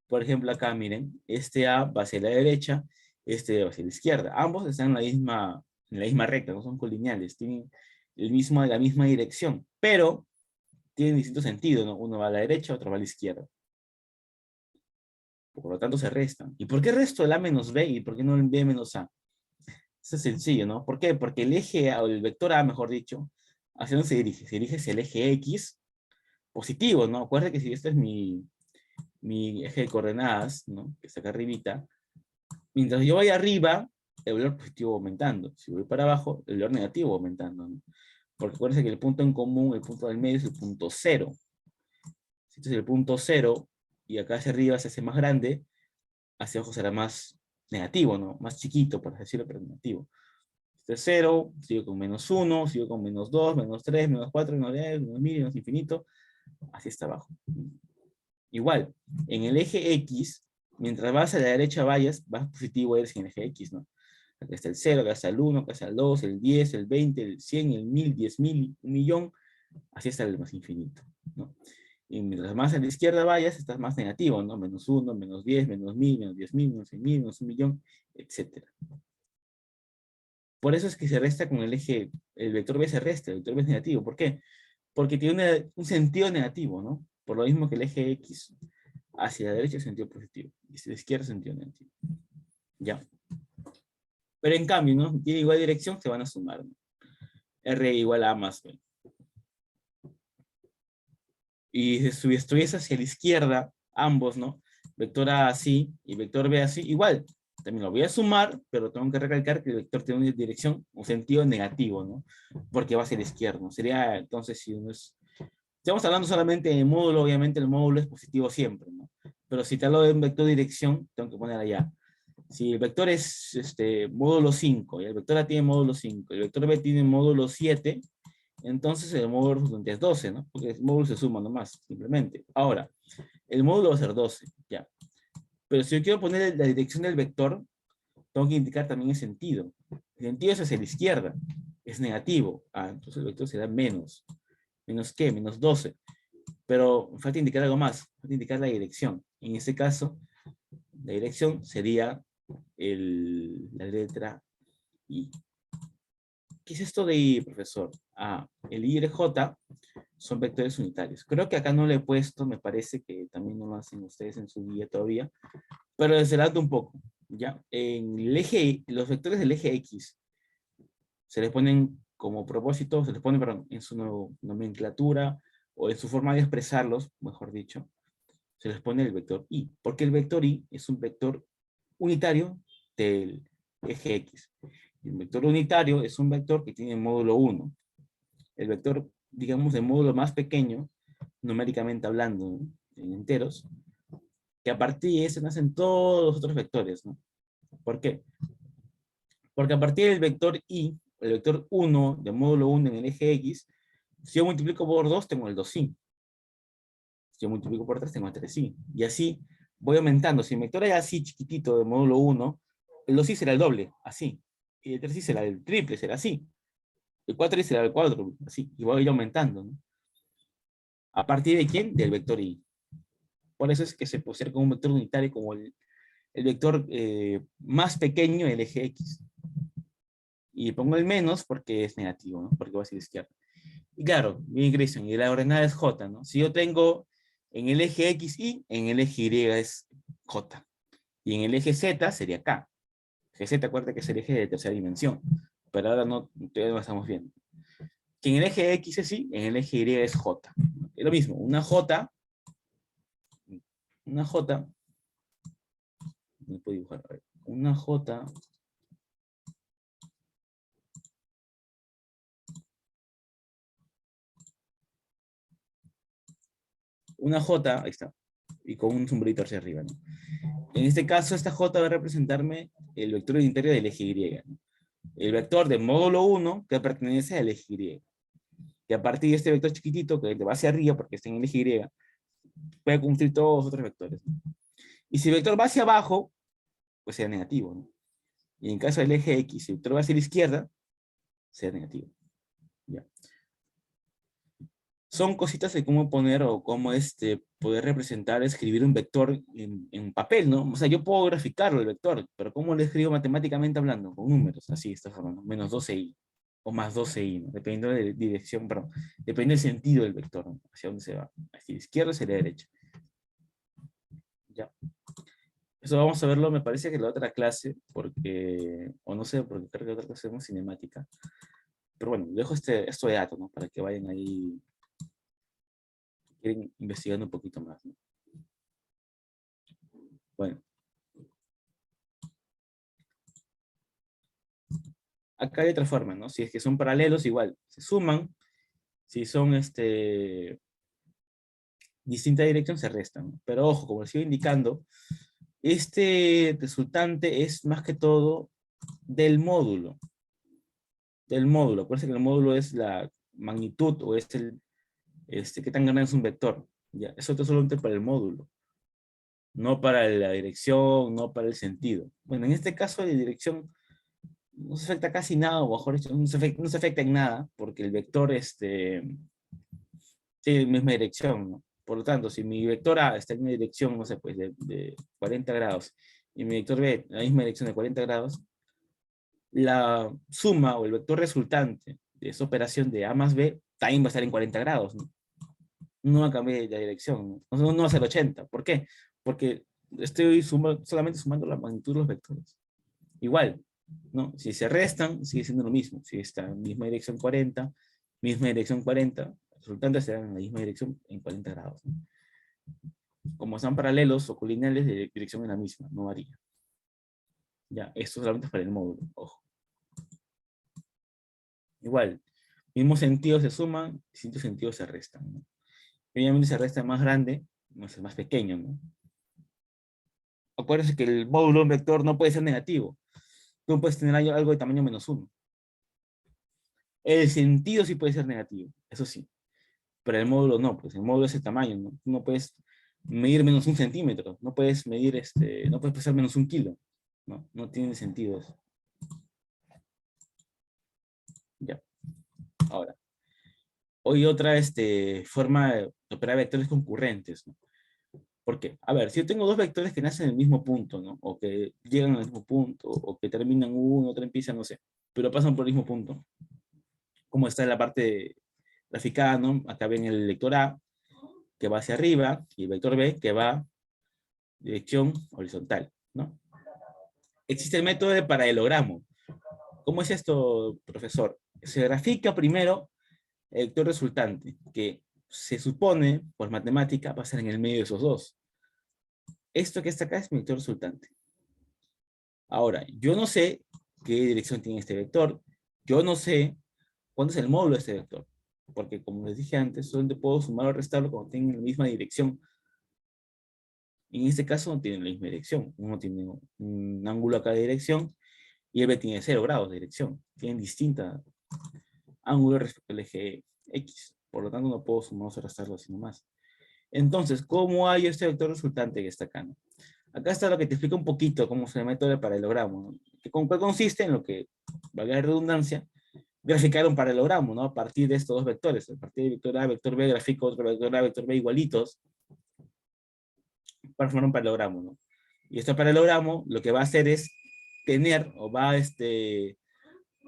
por ejemplo acá, miren, este A va hacia la derecha, este va hacia la izquierda. Ambos están en la misma recta, no son colineales, tienen la misma dirección, pero tienen distinto sentido, ¿no? Uno va a la derecha, otro va a la izquierda. Por lo tanto, se restan. ¿Y por qué resto el A menos B y por qué no el B menos A? Eso es sencillo, ¿no? ¿Por qué? Porque el eje A, o el vector A, mejor dicho, ¿hacia dónde se dirige? Se dirige hacia el eje X positivo, ¿no? Acuérdense que si este es mi eje de coordenadas, ¿no? Que está acá arribita, mientras yo vaya arriba, el valor positivo va aumentando. Si voy para abajo, el valor negativo va aumentando, ¿no? Porque acuérdense que el punto en común, el punto del medio es el punto cero. Si este es el punto cero, y acá hacia arriba se hace más grande, hacia abajo será más negativo, ¿no? Más chiquito, por así decirlo, pero negativo. Este es 0, sigo con menos 1, sigo con menos 2, menos 3, menos 4, menos 10, menos 1000, menos infinito, así está abajo. Igual, en el eje X, mientras vas a la derecha vayas, vas positivo eres en el eje X, ¿no? Acá está el 0, acá está el 1, acá está el 2, el 10, el 20, el 100, el 1000, 10.000, 1.000.000, así está el más infinito, ¿no? Y mientras más a la izquierda vayas, estás más negativo, ¿no? Menos 1, menos 10, menos 1000, menos 10.000, menos 100.000, menos 1.000.000, etc. Por eso es que se resta con el eje, el vector B se resta, el vector B es negativo. ¿Por qué? Porque tiene un sentido negativo, ¿no? Por lo mismo que el eje X hacia la derecha es sentido positivo, y hacia la izquierda es sentido negativo. Ya. Pero en cambio, ¿no? Tiene igual dirección, se van a sumar, ¿no? R igual a más B. Y si estuviese hacia la izquierda, ambos, ¿no? Vector A así y vector B así, igual. También lo voy a sumar, pero tengo que recalcar que el vector tiene una dirección, un sentido negativo, ¿no? Porque va hacia la izquierda, ¿no? Sería, entonces, si uno es... Estamos hablando solamente de módulo, obviamente el módulo es positivo siempre, ¿no? Pero si te hablo de un vector de dirección, tengo que poner allá. Si el vector es módulo 5, y el vector A tiene módulo 5, y el vector B tiene módulo 7, entonces el módulo resultante es 12, ¿no? Porque el módulo se suma nomás, simplemente. Ahora, el módulo va a ser 12, ya. Pero si yo quiero poner la dirección del vector, tengo que indicar también el sentido. El sentido es hacia la izquierda, es negativo. Ah, entonces el vector será menos. ¿Menos qué? Menos 12. Pero falta indicar algo más, falta indicar la dirección. En este caso, la dirección sería la letra I. ¿Qué es esto de I, profesor? Ah, el I y el J son vectores unitarios. Creo que acá no le he puesto, me parece que también no lo hacen ustedes en su guía todavía, pero les adelanto un poco, ¿ya? En el eje, los vectores del eje X se les ponen como propósito, se les pone, perdón, en su nomenclatura o en su forma de expresarlos, mejor dicho, se les pone el vector Y, porque el vector Y es un vector unitario del eje X. El vector unitario es un vector que tiene módulo 1. El vector, digamos, de módulo más pequeño, numéricamente hablando, ¿no? En enteros, que a partir de ese nacen todos los otros vectores, ¿no? ¿Por qué? Porque a partir del vector Y, el vector 1 de módulo 1 en el eje X, si yo multiplico por 2, tengo el 2i. Si yo multiplico por 3, tengo el 3i. Y así voy aumentando. Si mi vector es así chiquitito de módulo 1, el 2i será el doble, así. Y el 3i será el triple, será así. El 4i será el cuádruple, así. Y voy a ir aumentando, ¿no? ¿A partir de quién? Del vector i. Por eso es que se puede ser como un vector unitario como el vector más pequeño del eje X. Y pongo el menos porque es negativo, ¿no? Porque va hacia la izquierda. Y claro, bien Grayson, y la ordenada es J, ¿no? Si yo tengo en el eje X, Y, en el eje Y es J. Y en el eje Z sería K. GZ, acuérdate que es el eje de tercera dimensión. Pero ahora no, todavía no lo estamos viendo. ¿Qué que en el eje X es Y, en el eje Y es J. Es lo mismo, no puedo dibujar, a ver, una J, ahí está, y con un sombrerito hacia arriba, ¿no? En este caso, esta J va a representarme el vector unitario del eje Y, ¿no? El vector de módulo 1 que pertenece al eje Y. Que a partir de este vector chiquitito que va hacia arriba, porque está en el eje Y, puede cumplir todos los otros vectores, ¿no? Y si el vector va hacia abajo, pues será negativo, ¿no? Y en caso del eje X, si el vector va hacia la izquierda, será negativo. ¿Ya? Son cositas de cómo poner o cómo poder representar, escribir un vector en papel, ¿no? O sea, yo puedo graficarlo el vector, pero ¿cómo lo escribo matemáticamente hablando? Con números, así, esta forma, ¿no? Menos 12i, o más 12i, ¿no? Dependiendo de la dirección, perdón, depende del sentido del vector, ¿no? Hacia dónde se va, hacia la izquierda o hacia la derecha. Ya. Eso vamos a verlo, me parece que la otra clase, porque, o no sé, porque creo que la otra clase es más cinemática. Pero bueno, dejo esto de datos, ¿no? Para que vayan ahí, quieren investigando un poquito más, ¿no? Bueno, acá hay otra forma, ¿no? Si es que son paralelos, igual, se suman. Si son distinta dirección, se restan, ¿no? Pero ojo, como les sigo indicando, este resultante es más que todo del módulo. Del módulo. Acuérdense que el módulo es la magnitud o es qué tan grande es un vector. Ya, eso es solamente para el módulo. No para la dirección, no para el sentido. Bueno, en este caso de dirección no se afecta casi nada, o mejor dicho, no se afecta en nada, porque el vector tiene la misma dirección, ¿no? Por lo tanto, si mi vector A está en una dirección, no sé, pues de 40 grados, y mi vector B en la misma dirección de 40 grados, la suma o el vector resultante de esa operación de A más B también va a estar en 40 grados, ¿no? No va a cambiar la dirección, ¿no? No va a ser 80. ¿Por qué? Porque estoy solamente sumando la magnitud de los vectores. Igual, ¿no? Si se restan, sigue siendo lo mismo. Si está en misma dirección 40, misma dirección 40, el resultante será en la misma dirección en 40 grados, ¿no? Como están paralelos o colineales, de dirección es la misma, no varía. Ya, esto solamente es para el módulo, ojo. Igual, mismos sentidos se suman, distintos sentidos se restan, ¿no? Obviamente se resta más grande, más pequeño, ¿no? Acuérdense que el módulo de un vector no puede ser negativo. Tú puedes tener algo de tamaño -1. El sentido sí puede ser negativo, eso sí. Pero el módulo no, pues el módulo es el tamaño, ¿no? Tú no puedes medir -1 centímetro, no puedes medir, no puedes pesar -1 kilo, ¿no? No tiene sentido eso. Ya, ahora. Hoy otra forma de operar vectores concurrentes, ¿no? ¿Por qué? A ver, si yo tengo dos vectores que nacen en el mismo punto, ¿no? O que llegan al mismo punto, o que terminan uno, otro empieza, no sé, pero pasan por el mismo punto, como está en la parte graficada, ¿no? Acá ven el vector A, que va hacia arriba, y el vector B, que va dirección horizontal, ¿no? Existe el método de paralelogramo. ¿Cómo es esto, profesor? Se grafica primero el vector resultante, que se supone, por matemática, va a ser en el medio de esos dos. Esto que está acá es mi vector resultante. Ahora, yo no sé qué dirección tiene este vector, yo no sé cuánto es el módulo de este vector, porque como les dije antes, solamente puedo sumar o restarlo cuando tienen la misma dirección. En este caso no tienen la misma dirección. Uno tiene un ángulo acá de dirección y el B tiene 0 grados de dirección. Tienen distinta ángulo respecto al eje X. Por lo tanto, no puedo sumar o restarlo así nomás. Entonces, ¿cómo hay este vector resultante que está acá, ¿no? Acá está lo que te explica un poquito cómo se el método de paralelogramo, ¿no? Que con cuál consiste en lo que, valga la redundancia, graficar un paralelogramo, ¿no? A partir de estos dos vectores. A partir de vector A, vector B, grafico otro vector A, vector B igualitos para formar un paralelogramo, ¿no? Y este paralelogramo lo que va a hacer es tener, o va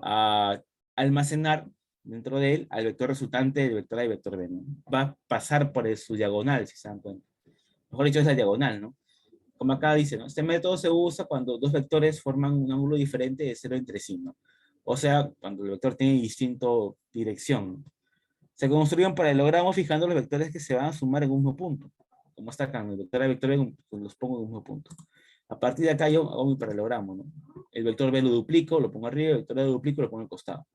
a almacenar dentro de él al vector resultante del vector A y vector B, ¿no? Va a pasar por su diagonal, si se dan cuenta. Mejor dicho, es la diagonal, ¿no? Como acá dice, ¿no? Este método se usa cuando dos vectores forman un ángulo diferente de 0 entre sí, ¿no? O sea, cuando el vector tiene distinto dirección. Se construyen paralelogramos fijando los vectores que se van a sumar en un mismo punto. Como está acá, el vector A y vector B pues los pongo en un mismo punto. A partir de acá yo hago mi paralelogramo, ¿no? El vector B lo duplico, lo pongo arriba, el vector A lo duplico, lo pongo al costado.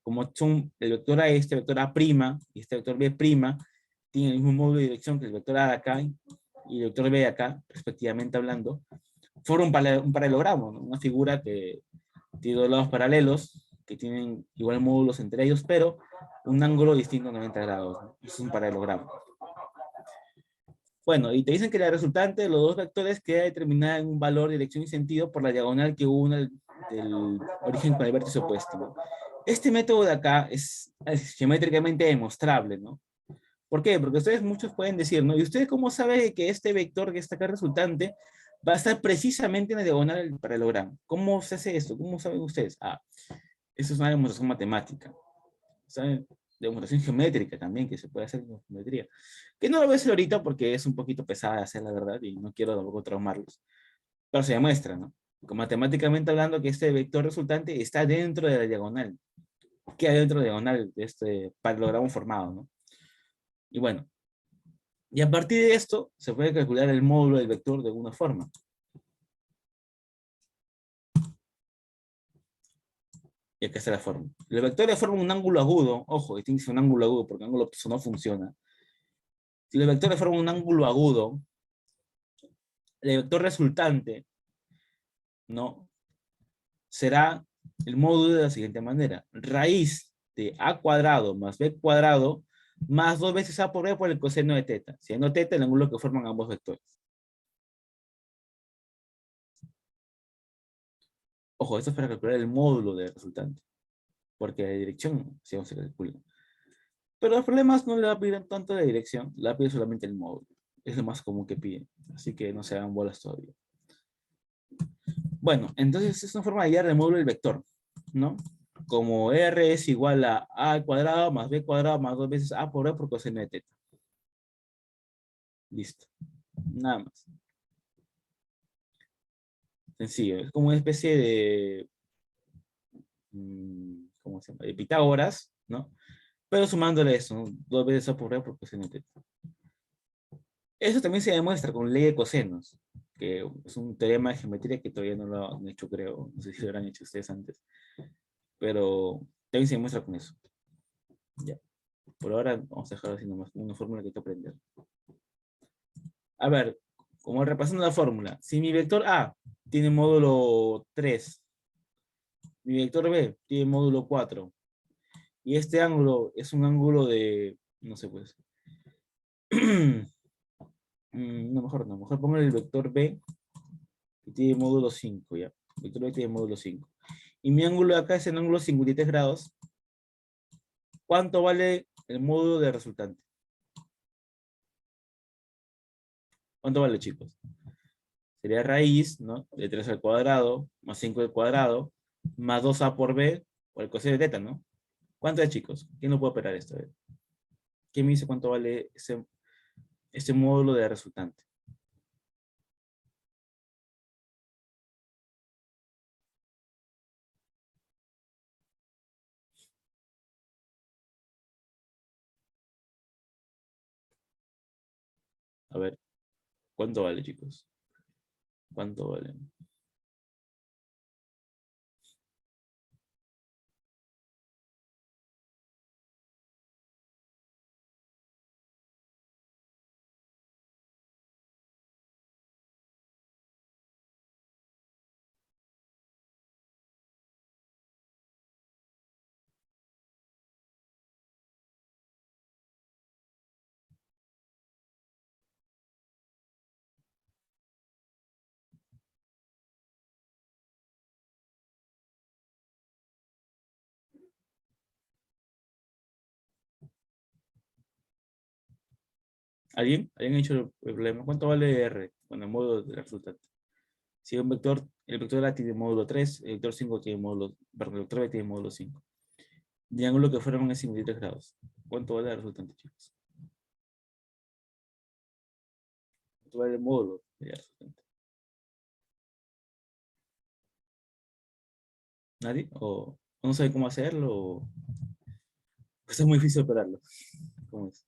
Como son el vector A, este vector A' y este vector B', tienen el mismo módulo de dirección que el vector A de acá y el vector B de acá, respectivamente hablando, forma un paralelogramo, ¿no? Una figura que tiene dos lados paralelos, que tienen igual módulos entre ellos, pero un ángulo distinto a 90 grados, ¿no? Eso es un paralelogramo. Bueno, y te dicen que la resultante de los dos vectores queda determinada en un valor, dirección y sentido por la diagonal que une del origen con el vértice opuesto, ¿no? Este método de acá es geométricamente demostrable, ¿no? ¿Por qué? Porque ustedes muchos pueden decir, ¿no? ¿Y usted cómo sabe que este vector que está acá resultante va a estar precisamente en la diagonal del paralelogramo? ¿Cómo se hace esto? ¿Cómo saben ustedes? Ah, eso es una demostración matemática. ¿Saben? Demostración geométrica también, que se puede hacer con geometría. Que no lo voy a hacer ahorita porque es un poquito pesada de hacer, la verdad, y no quiero tampoco traumarlos. Pero se demuestra, ¿no? Como matemáticamente hablando, que este vector resultante está dentro de la diagonal. Queda dentro de la diagonal de este paralelogramo formado, ¿no? Y bueno, y a partir de esto se puede calcular el módulo del vector de alguna forma. Y acá está la forma. El vector forma un ángulo agudo. Ojo, tiene que ser un ángulo agudo porque el ángulo obtuso no funciona. Si el vector forma un ángulo agudo, el vector resultante, ¿no? Será el módulo de la siguiente manera. Raíz de a cuadrado más b cuadrado más 2 veces a por b por el coseno de teta. Siendo teta el ángulo que forman ambos vectores. Ojo, esto es para calcular el módulo del resultante. Porque la dirección si no se calcula. Pero los problemas no le va a pedir tanto la dirección, le va a pedir solamente el módulo. Es lo más común que piden. Así que no se hagan bolas todavía. Bueno, entonces es una forma de hallar el módulo del vector, ¿no? Como R es igual a al cuadrado más b cuadrado más 2 veces a por b por coseno de teta. Listo. Nada más. Sencillo. Es como una especie de... ¿cómo se llama? De Pitágoras, ¿no? Pero sumándole eso, ¿no? 2 veces a por b por coseno de teta. Eso también se demuestra con ley de cosenos, que es un teorema de geometría que todavía no lo han hecho, creo. No sé si lo habrán hecho ustedes antes. Pero también se demuestra con eso. Ya. Por ahora vamos a dejar así nomás, una fórmula que hay que aprender. A ver, como repasando la fórmula, si mi vector A tiene módulo 3, mi vector B tiene módulo 4, y este ángulo es un ángulo de, no sé pues, no, mejor pongo el vector B, que tiene módulo 5, ya. El vector B tiene módulo 5. Y mi ángulo de acá es el ángulo 53 grados. ¿Cuánto vale el módulo de resultante? ¿Cuánto vale, chicos? Sería raíz, ¿no? De 3 al cuadrado, más 5 al cuadrado, más 2a por b, o el coseno de teta, ¿no? ¿Cuánto es, chicos? ¿Quién no puede operar esto? A ver. ¿Quién me dice cuánto vale este módulo de resultante? A ver, ¿cuánto vale, chicos? ¿Cuánto vale? ¿Alguien? ¿Alguien ha hecho el problema? ¿Cuánto vale R con el módulo de resultante? Si un vector, el vector A tiene módulo 3, el vector 5 tiene módulo, perdón, el vector B tiene módulo 5. El ángulo que forman es 53 grados. ¿Cuánto vale el resultante, chicos? ¿Cuánto vale el módulo del resultante? ¿Nadie? ¿O no sabe cómo hacerlo, pues es muy difícil operarlo. ¿Cómo es?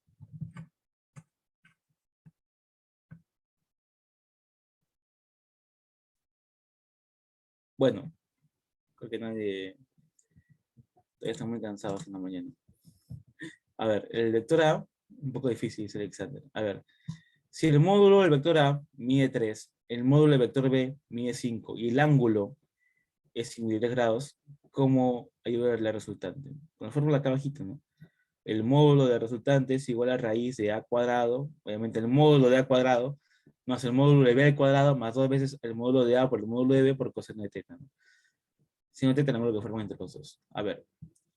Bueno, creo que nadie, todavía están muy cansados en la mañana. A ver, el vector A, un poco difícil, dice Alexander. A ver, si el módulo del vector A mide 3, el módulo del vector B mide 5 y el ángulo es 53 grados, ¿cómo ayuda a la resultante? Con la fórmula acá abajito, ¿no? El módulo de resultante es igual a raíz de A cuadrado, obviamente el módulo de A cuadrado, más el módulo de B al cuadrado, más 2 veces el módulo de A por el módulo de B por coseno de teta, ¿no? Seno de teta, el ángulo que forman entre los dos. A ver,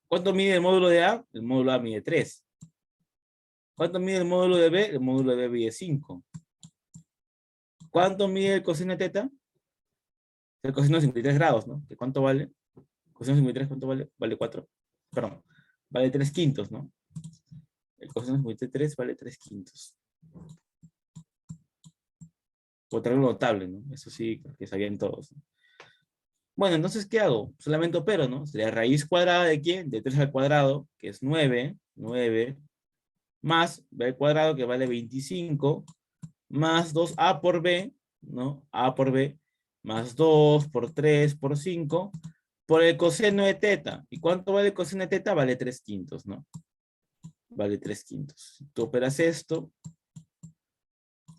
¿cuánto mide el módulo de A? El módulo A mide 3. ¿Cuánto mide el módulo de B? El módulo de B mide 5. ¿Cuánto mide el coseno de teta? El coseno de 53 grados, ¿no? ¿Que cuánto vale? Coseno de 53, ¿cuánto vale? Vale 4. Perdón, vale 3 quintos, ¿no? El coseno de 53 vale 3 quintos. O triángulo notable, ¿no? Eso sí, que sabían todos, ¿no? Bueno, entonces, ¿qué hago? Solamente opero, ¿no? Sería raíz cuadrada de ¿quién? De 3 al cuadrado, que es 9, 9, más b al cuadrado, que vale 25, más 2a por b, ¿no? A por b, más 2 por 3 por 5, por el coseno de teta. ¿Y cuánto vale el coseno de teta? Vale 3 quintos, ¿no? Vale 3 quintos. Si tú operas esto,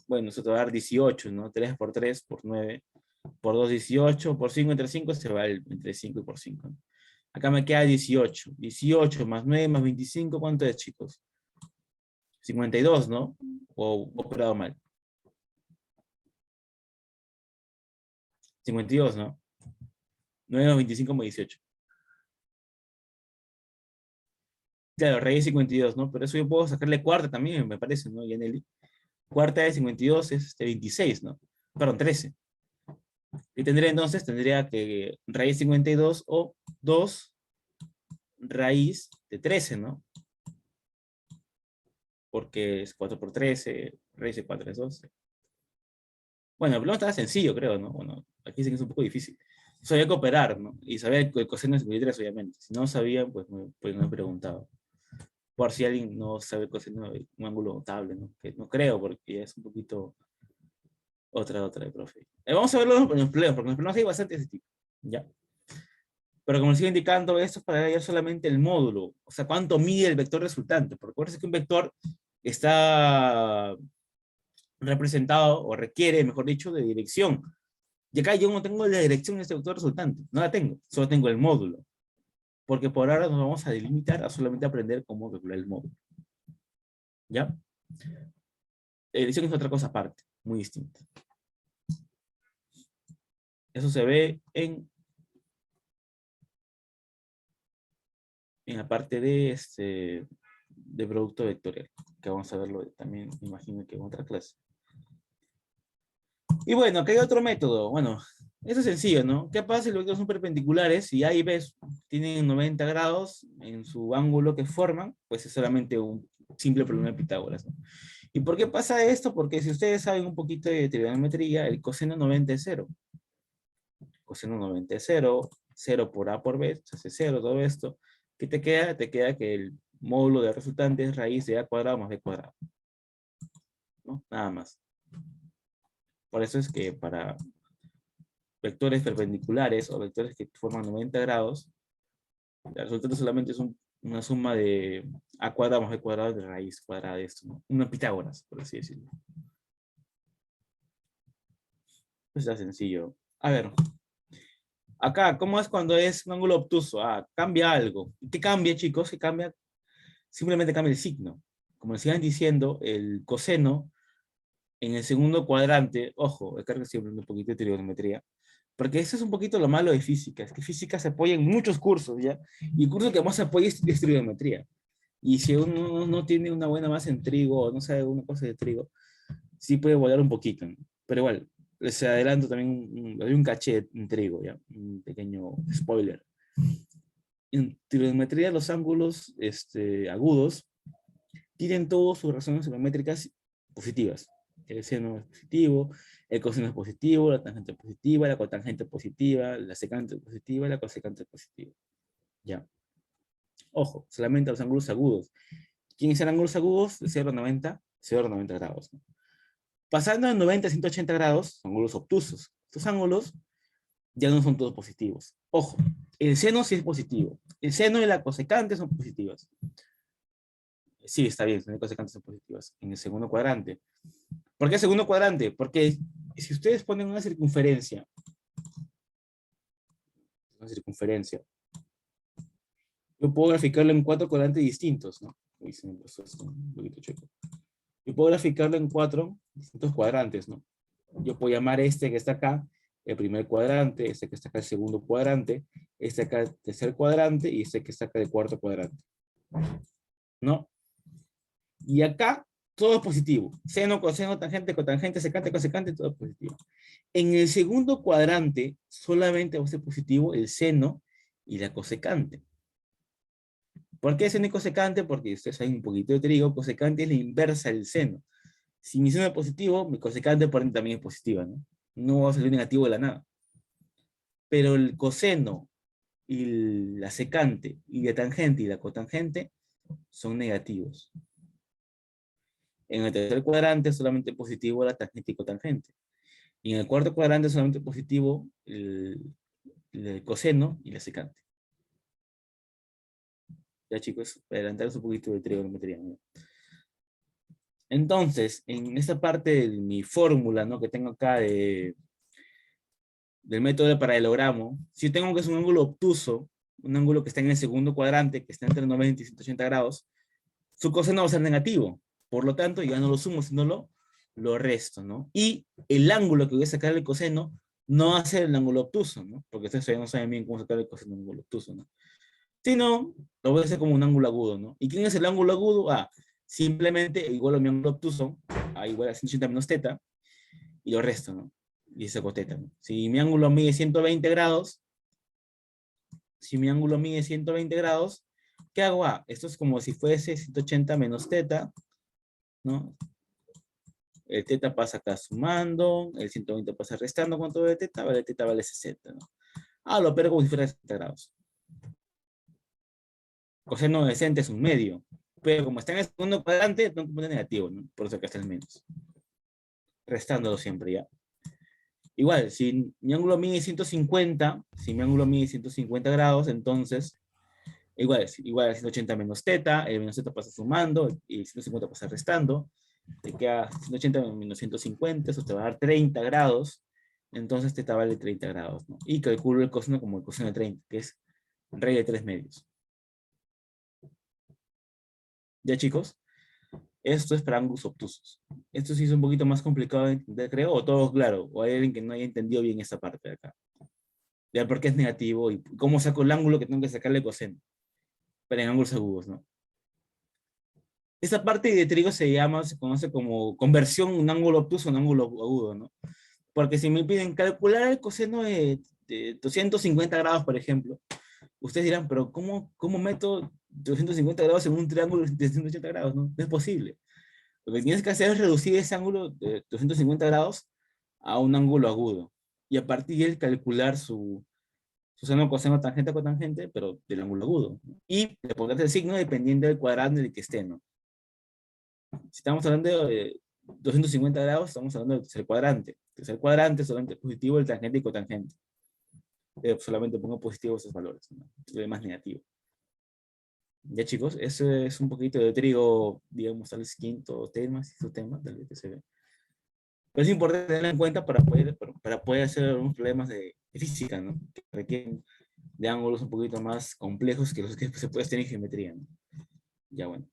bueno, eso te va a dar 18, ¿no? 3 por 3 por 9, por 2, 18, por 5 entre 5 se va entre 5 y por 5, ¿no? Acá me queda 18. 18 más 9 más 25, ¿cuánto es, chicos? 52, ¿no? O he operado mal. 52, ¿no? 9 más 25 más 18. Claro, raíz de 52, ¿no? Pero eso yo puedo sacarle cuarta también, me parece, ¿no? Yaneli. Cuarta de 52 es 26, ¿no? Perdón, 13. Y tendría entonces, tendría que raíz 52 o 2 raíz de 13, ¿no? Porque es 4 por 13, raíz de 4 es 12. Bueno, el problema estaba sencillo, creo, ¿no? Bueno, aquí dicen que es un poco difícil. Sabía que operar, ¿no? Y sabía el coseno de 53, obviamente. Si no sabía, pues me he preguntado. Por si alguien no sabe el coseno de un ángulo notable, ¿no? Que no creo, porque es un poquito otra de profe. Vamos a verlo en los problemas, porque en los problemas hay bastante de ese tipo, ¿ya? Pero como les sigo indicando, esto es para hallar solamente el módulo, o sea, cuánto mide el vector resultante, porque acuérdense que un vector está representado, o requiere, mejor dicho, de dirección. Y acá yo no tengo la dirección de este vector resultante, no la tengo, solo tengo el módulo, porque por ahora nos vamos a delimitar a solamente aprender cómo calcular el módulo, ¿ya? La dirección es otra cosa aparte, muy distinta. Eso se ve en la parte de producto vectorial, que vamos a verlo también, me imagino que en otra clase. Y bueno, acá hay otro método. Bueno, eso es sencillo, ¿no? ¿Qué pasa si los vectores son perpendiculares y A y B tienen 90 grados en su ángulo que forman? Pues es solamente un simple problema de Pitágoras, ¿no? ¿Y por qué pasa esto? Porque si ustedes saben un poquito de trigonometría, el coseno 90 es 0. Coseno 90 es 0, 0 por A por B, se hace 0, todo esto. ¿Qué te queda? Te queda que el módulo de resultante es raíz de A cuadrado más B cuadrado, ¿no? Nada más. Por eso es que para vectores perpendiculares o vectores que forman 90 grados, el resultante solamente es una suma de A cuadrado más B cuadrado de raíz cuadrada de esto, ¿no? Una Pitágoras, por así decirlo. Pues está sencillo. A ver, acá, ¿cómo es cuando es un ángulo obtuso? Ah, cambia algo. ¿Qué cambia, chicos? ¿Qué cambia? Simplemente cambia el signo. Como sigan diciendo, el coseno en el segundo cuadrante, ojo, acá siempre un poquito de trigonometría, porque eso es un poquito lo malo de física, es que física se apoya en muchos cursos, ¿ya? Y el curso que más se apoya es trigonometría. Y si uno no tiene una buena base en trigo, o no sabe alguna cosa de trigo, sí puede volar un poquito, ¿no? Pero igual, les adelanto también, hay un caché en trigo, ¿ya? Un pequeño spoiler. En trigonometría, los ángulos agudos tienen todas sus razones geométricas positivas. El seno es positivo, el coseno es positivo, la tangente es positiva, la cotangente es positiva, la secante es positiva, la cosecante es positiva. Ya. Ojo, solamente los ángulos agudos. ¿Quiénes son ángulos agudos? De 0,90, 0,90 grados, ¿no? Pasando de 90 a 180 grados, son ángulos obtusos. Estos ángulos ya no son todos positivos. Ojo, el seno sí es positivo. El seno y la cosecante son positivas. Sí, está bien, seno y cosecante son positivas en el segundo cuadrante. ¿Por qué segundo cuadrante? Porque si ustedes ponen una circunferencia, yo puedo graficarlo en 4 cuadrantes distintos, ¿no? Uy, se me pasó esto, un poquito chueco. Yo puedo graficarlo en 4 distintos cuadrantes, ¿no? Yo puedo llamar este que está acá el primer cuadrante, este que está acá el segundo cuadrante, este acá el tercer cuadrante y este que está acá el cuarto cuadrante, ¿no? Y acá todo es positivo. Seno, coseno, tangente, cotangente, secante, cosecante, todo es positivo. En el segundo cuadrante solamente va a ser positivo el seno y la cosecante. ¿Por qué seno y cosecante? Porque ustedes saben un poquito de trigo, cosecante es la inversa del seno. Si mi seno es positivo, mi cosecante por ende también es positiva, ¿no? No va a salir negativo de la nada. Pero el coseno y la secante y la tangente y la cotangente son negativos. En el tercer cuadrante solamente positivo la tangente y cotangente. Y en el cuarto cuadrante solamente positivo el coseno y la secante. Ya chicos, para adelantaros un poquito de trigonometría, ¿no? Entonces, en esta parte de mi fórmula, ¿no? Que tengo acá del método de paralelogramo, si yo tengo que es un ángulo obtuso, un ángulo que está en el segundo cuadrante, que está entre 90 y 180 grados, su coseno va a ser negativo. Por lo tanto, ya no lo sumo, sino lo resto, ¿no? Y el ángulo que voy a sacar del coseno no va a ser el ángulo obtuso, ¿no? Porque ustedes todavía no saben bien cómo sacar el coseno del ángulo obtuso, ¿no? Sino, lo voy a hacer como un ángulo agudo, ¿no? ¿Y quién es el ángulo agudo? Ah, simplemente igual a mi ángulo obtuso, a igual a 180 menos teta, y lo resto, ¿no? Y ese coteta, ¿no? Si mi ángulo mide 120 grados, si mi ángulo mide 120 grados, ¿qué hago? Ah, esto es como si fuese 180 menos teta, ¿no? El teta pasa acá sumando, el 120 pasa restando, ¿cuánto vale teta? Vale teta vale 60, ¿no? Ah, lo opero como si fuera 60 grados. Coseno decente es un medio, pero como está en el segundo cuadrante, tengo que poner negativo, ¿no? Por eso acá está el menos. Restándolo siempre, ¿ya? Igual, si mi ángulo mide 150, si mi ángulo mide 150 grados, entonces, igual a 180 menos teta, el menos teta pasa sumando, y el 150 pasa restando, te queda 180 menos 150, eso te va a dar 30 grados, entonces teta vale 30 grados, ¿no? Y calculo el coseno como el coseno de 30, que es rey de 3 medios. ¿Ya, chicos? Esto es para ángulos obtusos. Esto sí es un poquito más complicado de entender, creo, o todo claro, o hay alguien que no haya entendido bien esta parte de acá. Ya por qué es negativo y cómo saco el ángulo que tengo que sacarle coseno, pero en ángulos agudos, ¿no? Esta parte de trigo se conoce como conversión de un ángulo obtuso a un ángulo agudo, ¿no? Porque si me piden calcular el coseno de 250 grados, por ejemplo, ustedes dirán, pero ¿cómo meto 250 grados en un triángulo de 180 grados? No, no es posible. Lo que tienes que hacer es reducir ese ángulo de 250 grados a un ángulo agudo. Y a partir de él calcular su seno, coseno, tangente, cotangente, pero del ángulo agudo. Y le pondrás el signo dependiendo del cuadrante en el que esté, ¿no? Si estamos hablando de 250 grados, estamos hablando del tercer cuadrante. Tercer cuadrante solamente positivo, el tangente y cotangente. Solamente pongo positivo esos valores, ¿no? Lo demás negativo. Ya chicos, eso es un poquito de trigo, digamos, tal vez quinto tema, sexto tema, tal vez que se ve. Pero es importante tenerlo en cuenta para poder hacer algunos problemas de física, ¿no? Que requieren de ángulos un poquito más complejos que los que se puede tener en geometría, ¿no? Ya bueno.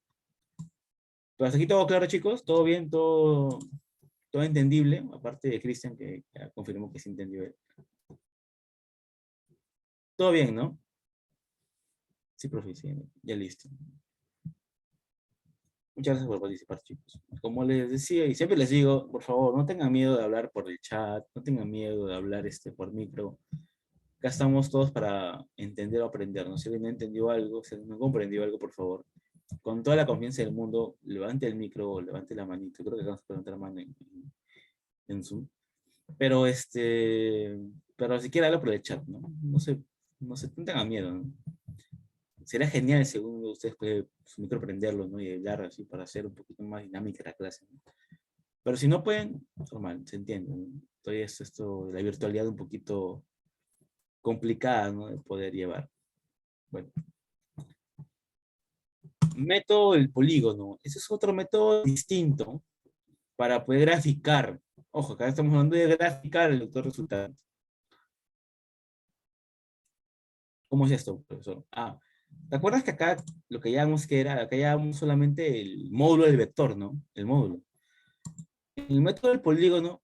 Pero hasta aquí todo claro, chicos, todo bien, todo entendible, aparte de Cristian que ya confirmó que se entendió él. Todo bien, ¿no? Sí, profe, sí, ya listo. Muchas gracias por participar, chicos. Como les decía, y siempre les digo, por favor, no tengan miedo de hablar por el chat, no tengan miedo de hablar por micro. Acá estamos todos para entender o aprender, ¿no? Si alguien no entendió algo, si alguien no comprendió algo, por favor, con toda la confianza del mundo, levante el micro o levante la manito. Creo que vamos a levantar la mano en Zoom. Pero pero si quiere hablar por el chat, ¿no? No sé, no tengan miedo, ¿no? Será genial, según ustedes pueden su micro prenderlo, ¿no? Y hablar así para hacer un poquito más dinámica la clase, ¿no? Pero si no pueden, normal, se entiende, ¿no? Todavía es esto de la virtualidad un poquito complicada, ¿no? De poder llevar. Bueno. Método del polígono. Ese es otro método distinto para poder graficar. Ojo, acá estamos hablando de graficar el vector resultante. ¿Cómo es esto, profesor? Ah, ¿te acuerdas que acá lo que llamamos que era, acá llamamos solamente el módulo del vector, ¿no? El módulo. El método del polígono,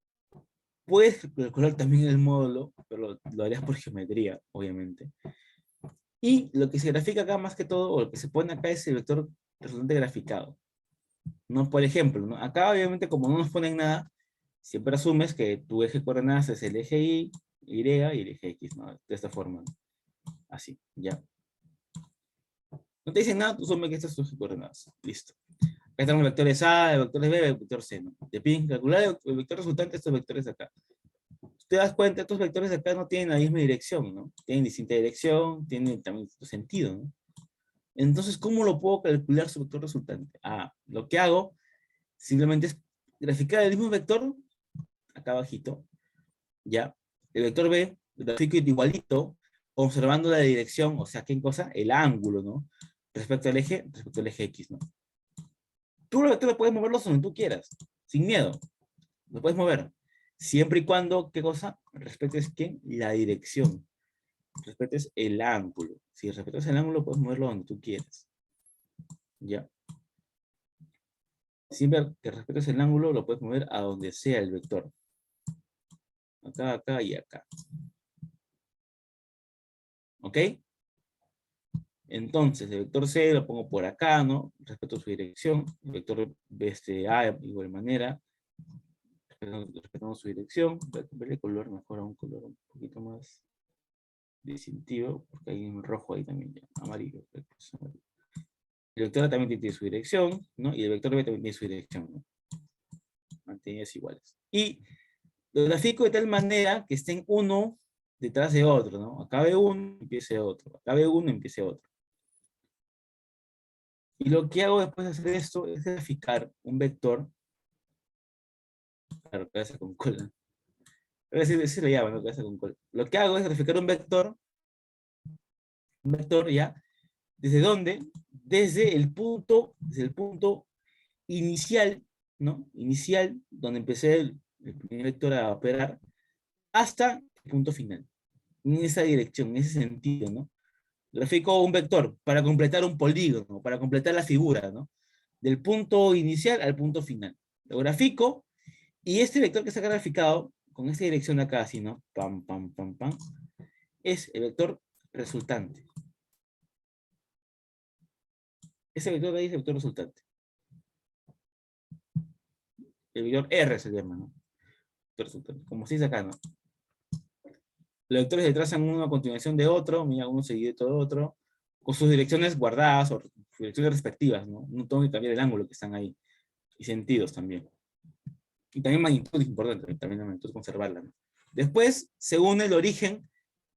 puedes calcular también el módulo, pero lo harías por geometría, obviamente. Y lo que se grafica acá más que todo, o lo que se pone acá es el vector resultante graficado. ¿No? Por ejemplo, ¿no? Acá obviamente como no nos ponen nada, siempre asumes que tu eje de coordenadas es el eje Y y el eje X, ¿no? De esta forma, ¿no? Así, ya. No te dicen nada, tú asumes que este es tu eje de coordenadas. Listo. Acá están los vectores A, los vectores B, el vector C, ¿no? Te piden calcular el vector resultante de estos vectores de acá. Te das cuenta, estos vectores de acá no tienen la misma dirección, ¿no? Tienen distinta dirección, tienen también distinto sentido, ¿no? Entonces, ¿cómo lo puedo calcular su vector resultante? Ah, lo que hago simplemente es graficar el mismo vector, acá abajito, ¿ya? El vector B, lo grafico igualito, observando la dirección, o sea, ¿qué cosa? El ángulo, ¿no? Respecto al eje X, ¿no? Tú los vectores puedes moverlos donde tú quieras, sin miedo, lo puedes mover, siempre y cuando, ¿qué cosa? Respetes, ¿qué? La dirección, respetes el ángulo. Si respetas el ángulo, puedes moverlo donde tú quieras, ¿ya? Siempre que respetes el ángulo, lo puedes mover a donde sea el vector. Acá, acá y acá. ¿Ok? Entonces, el vector C lo pongo por acá, ¿no? Respecto a su dirección. El vector A, de igual manera. Respetando su dirección. Voy a cambiar el color mejor a un color un poquito más distintivo, porque hay un rojo ahí también, ya, amarillo. El vector A también tiene su dirección, ¿no? Y el vector B también tiene su dirección, ¿no? Mantenidas iguales. Y lo grafico de tal manera que estén uno detrás de otro, ¿no? Acabe uno, empiece otro. Acabe uno, empiece otro. Y lo que hago después de hacer esto es graficar un vector. Claro, cabeza con cola. A veces se lo llama, ¿no? Cabeza con cola. Lo que hago es graficar un vector ya. ¿Desde dónde? Desde el punto inicial, ¿no? Inicial, donde empecé el primer vector a operar, hasta el punto final. En esa dirección, en ese sentido, ¿no? Grafico un vector para completar un polígono, para completar la figura, ¿no? Del punto inicial al punto final. Lo grafico, y este vector que está graficado, con esta dirección de acá, así, ¿no? Pam, pam, pam, pam, es el vector resultante. Ese vector de ahí es el vector resultante. El vector R se llama, ¿no? Vector resultante. Como se dice acá, ¿no? Los vectores se trazan uno a continuación de otro, mira, uno seguido de otro, con sus direcciones guardadas o sus direcciones respectivas, ¿no? No tengo que cambiar el ángulo que están ahí. Y sentidos también. Y también magnitud es importante, también la magnitud conservarla, ¿no? Después se une el origen,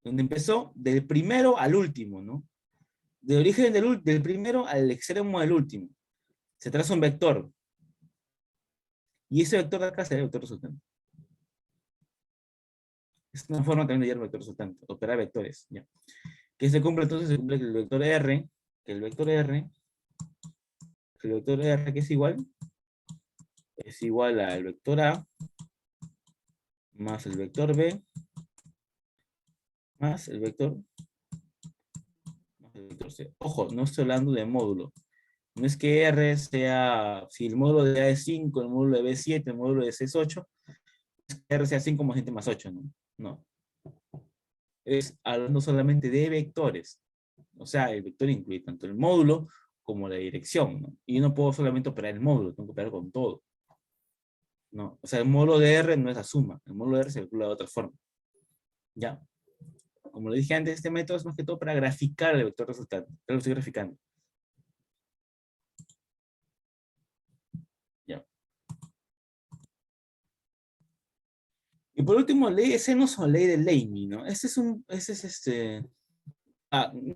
donde empezó, del primero al último, ¿no? Del origen del primero al extremo del último. Se traza un vector. Y ese vector de acá será el vector resultante. Es una forma también de hallar el vector resultante, operar vectores, ¿ya? Que se cumple entonces, se cumple el vector R, que el vector R, que el vector R que es igual al vector A, más el vector B, más el vector C. Ojo, no estoy hablando de módulo. No es que R sea, si el módulo de A es 5, el módulo de B es 7, el módulo de C es 8, es que R sea 5 más 7 más 8, ¿no? No. Es hablando solamente de vectores. O sea, el vector incluye tanto el módulo como la dirección, ¿no? Y no puedo solamente operar el módulo, tengo que operar con todo. ¿No? O sea, el módulo de R no es la suma, el módulo de R se calcula de otra forma. ¿Ya? Como le dije antes, este método es más que todo para graficar el vector resultante. Yo lo estoy graficando. ¿Ya? Y por último, ley de senos o ley de Leibniz, ¿no? Este es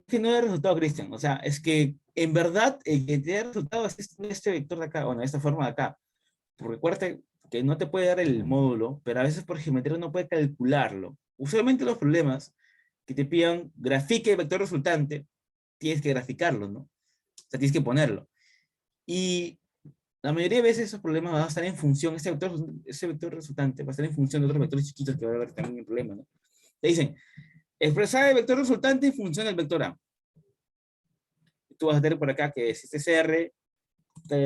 Que no da resultado, Cristian. O sea, es que en verdad el que te da resultado es este vector de acá, bueno, esta forma de acá. Porque recuerda que no te puede dar el módulo, pero a veces por geometría no puede calcularlo. Usualmente los problemas que te pidan grafique el vector resultante, tienes que graficarlo, ¿no? O sea, tienes que ponerlo. Y la mayoría de veces esos problemas van a estar en función, ese vector resultante va a estar en función de otros vectores chiquitos que va a haber también en problema, ¿no? Te dicen, expresar el vector resultante en función del vector A. Tú vas a tener por acá que es este CR,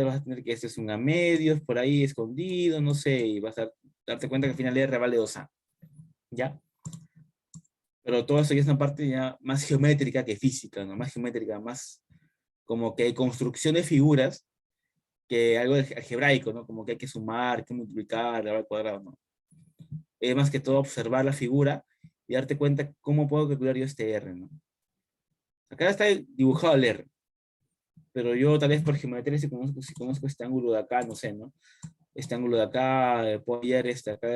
vas a tener que este es un A medios, por ahí escondido, no sé, y vas a darte cuenta que al final R vale 2A, ¿ya? Pero todo eso ya es una parte ya más geométrica que física, ¿no? Más geométrica, más como que hay construcción de figuras que algo algebraico, ¿no? Como que hay que sumar, hay que multiplicar, elevar al cuadrado, ¿no? Es más que todo observar la figura y darte cuenta cómo puedo calcular yo este R, ¿no? Acá está dibujado el R, pero yo tal vez por geometría si conozco este ángulo de acá, no sé, ¿no? Este ángulo de acá, puedo hallar este acá,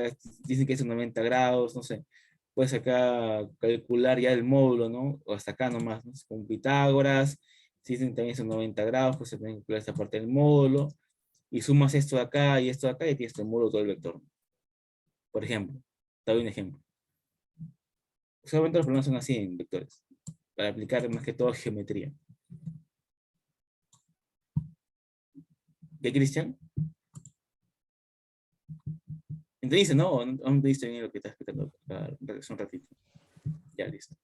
dicen que es 90 grados, no sé. Puedes acá calcular ya el módulo, ¿no? O hasta acá nomás, ¿no? Con Pitágoras, si dicen también son 90 grados, pues se puede calcular esta parte del módulo, y sumas esto de acá y esto de acá, y tienes el módulo todo el vector. Por ejemplo, te doy un ejemplo. Solamente los problemas son así en vectores, para aplicar más que todo geometría. ¿Qué, Cristian? ¿Entendiste, no? ¿O no entendiste bien lo que estás explicando hace un ratito? Ya, listo.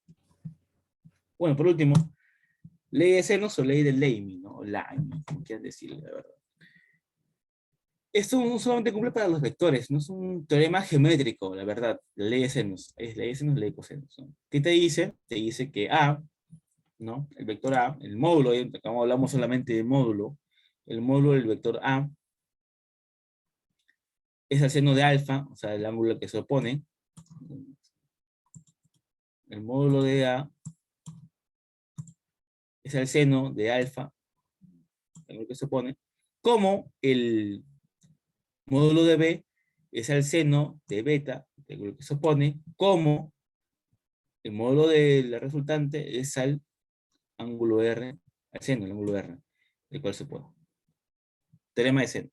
Bueno, por último, ley de senos o ley de Leibniz, ¿no? O Leibniz, como quieras decirle, la verdad. Esto no solamente cumple para los vectores, no es un teorema geométrico, la verdad. La ley de senos, es ley de senos, ley de cosenos, ¿no? ¿Qué te dice? Te dice que A, ¿no? El vector A, el módulo, acá hablamos solamente de módulo, el módulo del vector A es el seno de alfa, o sea, el ángulo que se opone. El módulo de A es el seno de alfa, el ángulo que se opone, como el módulo de B es el seno de beta, el ángulo que se opone, como el módulo de la resultante es al ángulo R, al seno, el ángulo R, el cual se opone. Teorema de senos.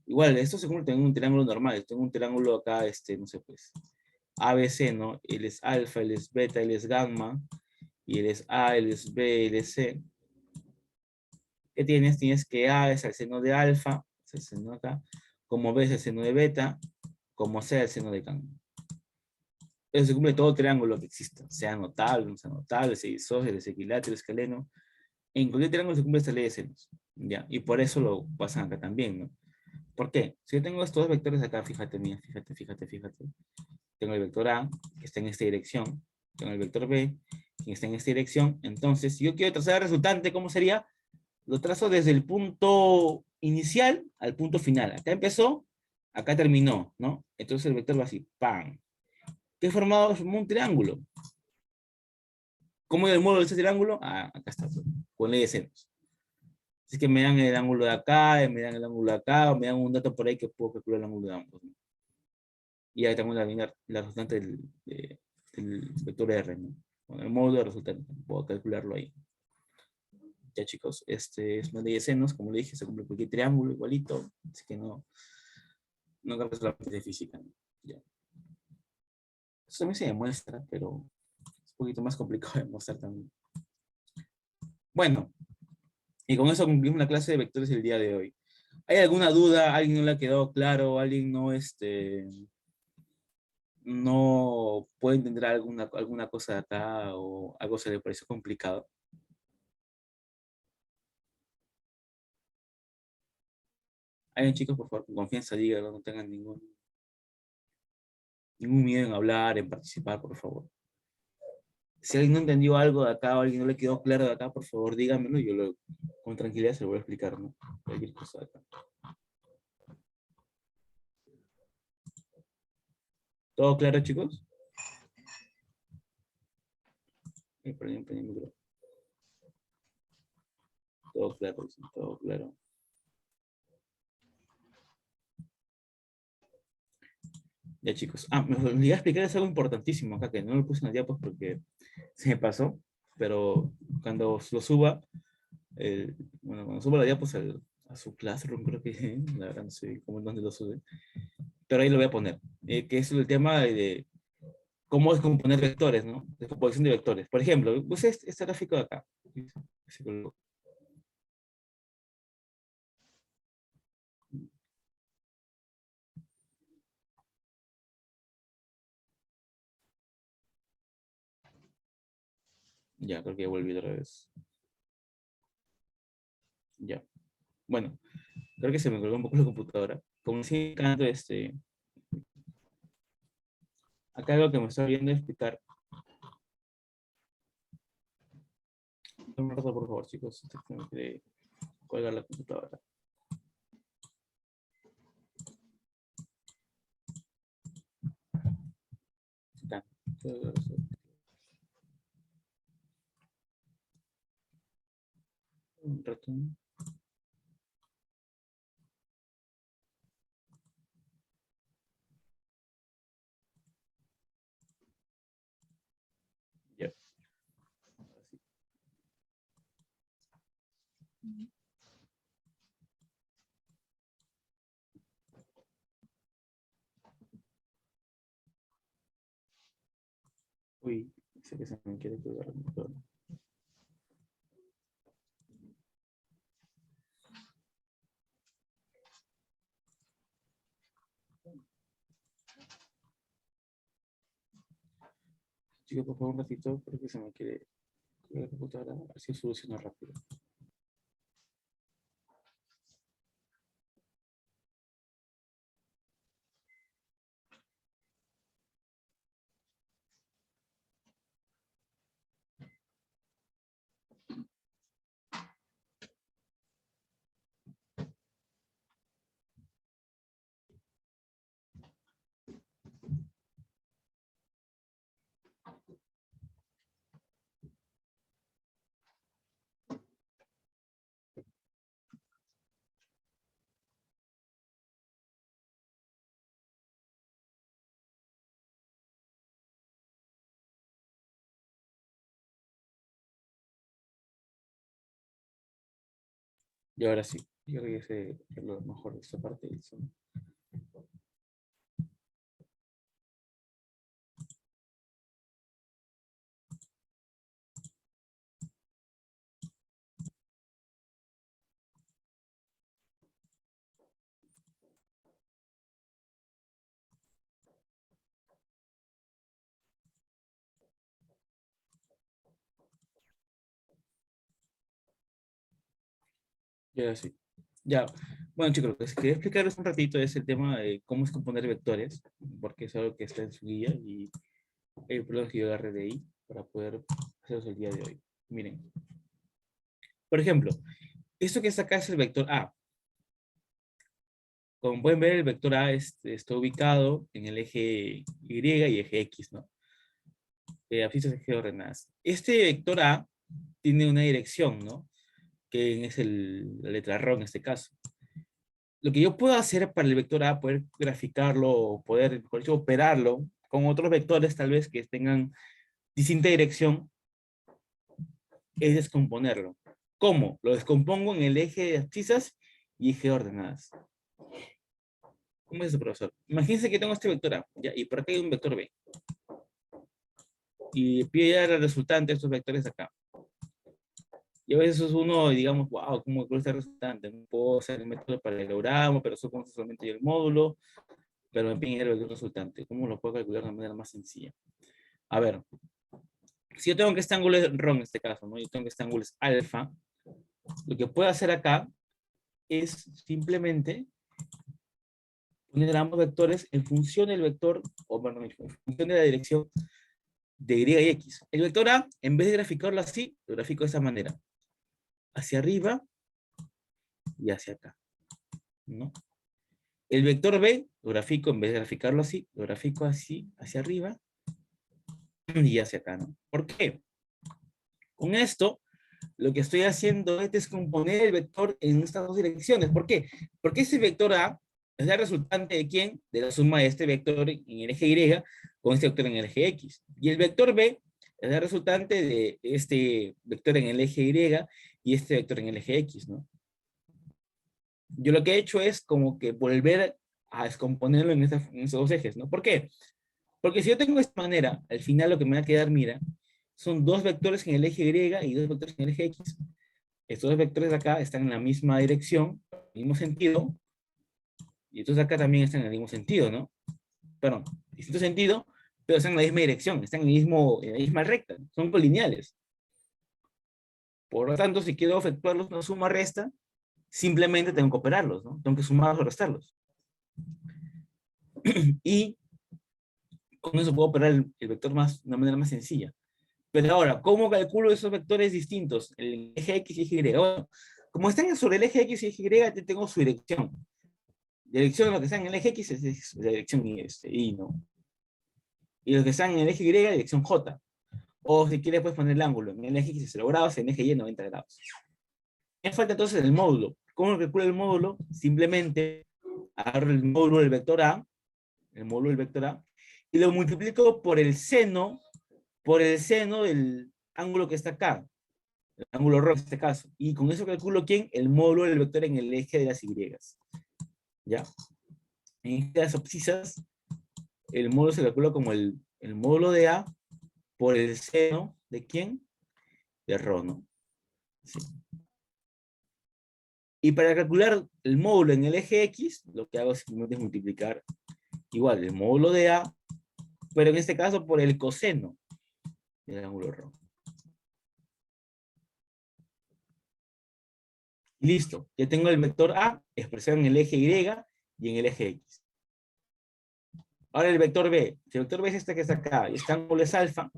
Igual, esto se convierte en un triángulo normal. Tengo un triángulo acá, no sé, pues, ABC, ¿no? Él es alfa, él es beta, él es gamma, y él es A, él es B, él es C. ¿Qué tienes? Tienes que A es el seno de alfa, es el seno acá, como B es el seno de beta, como C es el seno de gamma. Eso se cumple todo triángulo que exista, sea notable, no sea notable, sea isósceles, equilátero, escaleno. En cualquier triángulo se cumple esta ley de senos, ¿ya? Y por eso lo pasan acá también, ¿no? ¿Por qué? Si yo tengo estos dos vectores acá, fíjate, mira, fíjate. Tengo el vector A, que está en esta dirección. Tengo el vector B, que está en esta dirección. Entonces, si yo quiero trazar el resultante, ¿cómo sería? Lo trazo desde el punto inicial al punto final. Acá empezó, acá terminó, ¿no? Entonces el vector va así, ¡pam! ¿Qué he formado? Formó un triángulo. ¿Cómo es el módulo de ese triángulo? Ah, acá está, con ley de senos. Así que me dan el ángulo de acá, me dan el ángulo de acá, o me dan un dato por ahí que puedo calcular el ángulo de ambos, ¿no? Y ahí tengo la resultante del vector R, ¿no? Con el módulo de resultante, puedo calcularlo ahí. Ya chicos, este es una ley de senos, como le dije, se cumple cualquier triángulo igualito, así que no cambia solamente de física, ¿no? Ya. Eso también se demuestra, pero es un poquito más complicado de demostrar también. Bueno, y con eso concluimos la clase de vectores el día de hoy. ¿Hay alguna duda? ¿Alguien no le ha quedado claro? ¿Alguien no puede entender alguna cosa de acá o algo se le pareció complicado? Alguien, chicos, por favor, con confianza, díganlo, no tengan ningún miedo en hablar, en participar, por favor. Si alguien no entendió algo de acá o alguien no le quedó claro de acá, por favor, díganmelo y con tranquilidad se lo voy a explicar, ¿no? Cualquier cosa de acá. ¿Todo claro, chicos? Prendí el micrófono. Todo claro, sí, todo claro. Ya, chicos. Me olvidé explicarles algo importantísimo acá, que no lo puse en el diapo porque se me pasó. pero cuando lo suba, bueno, cuando suba la diapo pues, a su Classroom, creo que, la verdad no sé cómo, dónde lo sube, pero ahí lo voy a poner, que es el tema de cómo descomponer vectores, ¿no? Descomposición de vectores. Por ejemplo, puse este gráfico de acá. Ya, creo que ya volví otra vez. Ya. Bueno, creo que se me colgó un poco la computadora. Como sigue canto, acá algo que me está viendo explicar. Un rato, por favor, chicos. Tengo que colgar la computadora. Acá. Un rato. Ya. Uy, sé que se me quiere colgar la computadora. Chicos, por favor, un ratito, creo que se me quiere colgar la computadora. Así soluciona rápido. Y ahora sí, yo creo que es lo mejor de esta parte. Ya, sí. Ya. Bueno, chicos, lo que quería explicarles un ratito es el tema de cómo es componer vectores, porque es algo que está en su guía y hay problemas que yo agarré de ahí para poder hacerlos el día de hoy. Miren, por ejemplo, esto que está acá es el vector A. Como pueden ver, el vector A está ubicado en el eje Y y eje X, ¿no? Abscisas eje ordenadas. Este vector A tiene una dirección, ¿no? Que es la letra ρ en este caso. Lo que yo puedo hacer para el vector A, poder graficarlo o poder, por ejemplo, operarlo con otros vectores tal vez que tengan distinta dirección, es descomponerlo. ¿Cómo? Lo descompongo en el eje de abscisas y eje de ordenadas. ¿Cómo es eso, profesor? Imagínense que tengo este vector A, ¿ya? Y por acá hay un vector B. Y pide ya el resultante de estos vectores acá. Y a veces uno, digamos, wow, ¿cómo es este resultante? No puedo hacer el método para el paralelogramo, pero supongo solamente el módulo, pero me piden el resultante. ¿Cómo lo puedo calcular de manera más sencilla? A ver, si yo tengo que este ángulo es rho en este caso, ¿no? Yo tengo que este ángulo es alfa, lo que puedo hacer acá es simplemente poner ambos vectores en función del vector, o perdón, en función de la dirección de y y x. El vector A, en vez de graficarlo así, lo grafico de esta manera. Hacia arriba y hacia acá, ¿no? El vector B, lo grafico, en vez de graficarlo así, lo grafico así, hacia arriba y hacia acá, ¿no? ¿Por qué? Con esto, lo que estoy haciendo es descomponer el vector en estas dos direcciones. ¿Por qué? Porque ese vector A es la resultante de ¿quién? De la suma de este vector en el eje Y con este vector en el eje X. Y el vector B Es la resultante de este vector en el eje Y y este vector en el eje X, ¿no? Yo lo que he hecho es como que volver a descomponerlo en esos dos ejes, ¿no? ¿Por qué? Porque si yo tengo de esta manera, al final lo que me va a quedar, mira, son dos vectores en el eje Y y dos vectores en el eje X. Estos dos vectores de acá están en la misma dirección, en el mismo sentido, y estos de acá también están en el mismo sentido, ¿no? Perdón, distinto sentido, pero están en la misma dirección, están en la misma recta, son colineales. Por lo tanto, si quiero efectuarlos una suma-resta, simplemente tengo que operarlos, ¿no? Tengo que sumarlos o restarlos. Y con eso puedo operar el vector de una manera más sencilla. Pero ahora, ¿cómo calculo esos vectores distintos? El eje X y eje Y. Bueno, como están sobre el eje X y eje Y, ya tengo su dirección. Dirección de lo que está en el eje X es la dirección Y, ¿no? Y los que están en el eje Y, dirección J. O si quieres, puedes poner el ángulo. En el eje X es 0 grados, en el eje Y 90 grados. Me falta entonces el módulo. ¿Cómo calculo el módulo? Simplemente agarro el módulo del vector A, el módulo del vector A, y lo multiplico por el seno del ángulo que está acá, el ángulo rojo en este caso. Y con eso calculo ¿quién? El módulo del vector en el eje de las Y. ¿Ya? En estas abscisas, el módulo se calcula como el módulo de A por el seno de ¿quién? De Rho, ¿no? Sí. Y para calcular el módulo en el eje X, lo que hago simplemente es multiplicar igual el módulo de A, pero en este caso por el coseno del ángulo rojo. Listo, ya tengo el vector A expresado en el eje Y y en el eje X. Ahora el vector B. Si el vector B es este que está acá y este ángulo es alfa,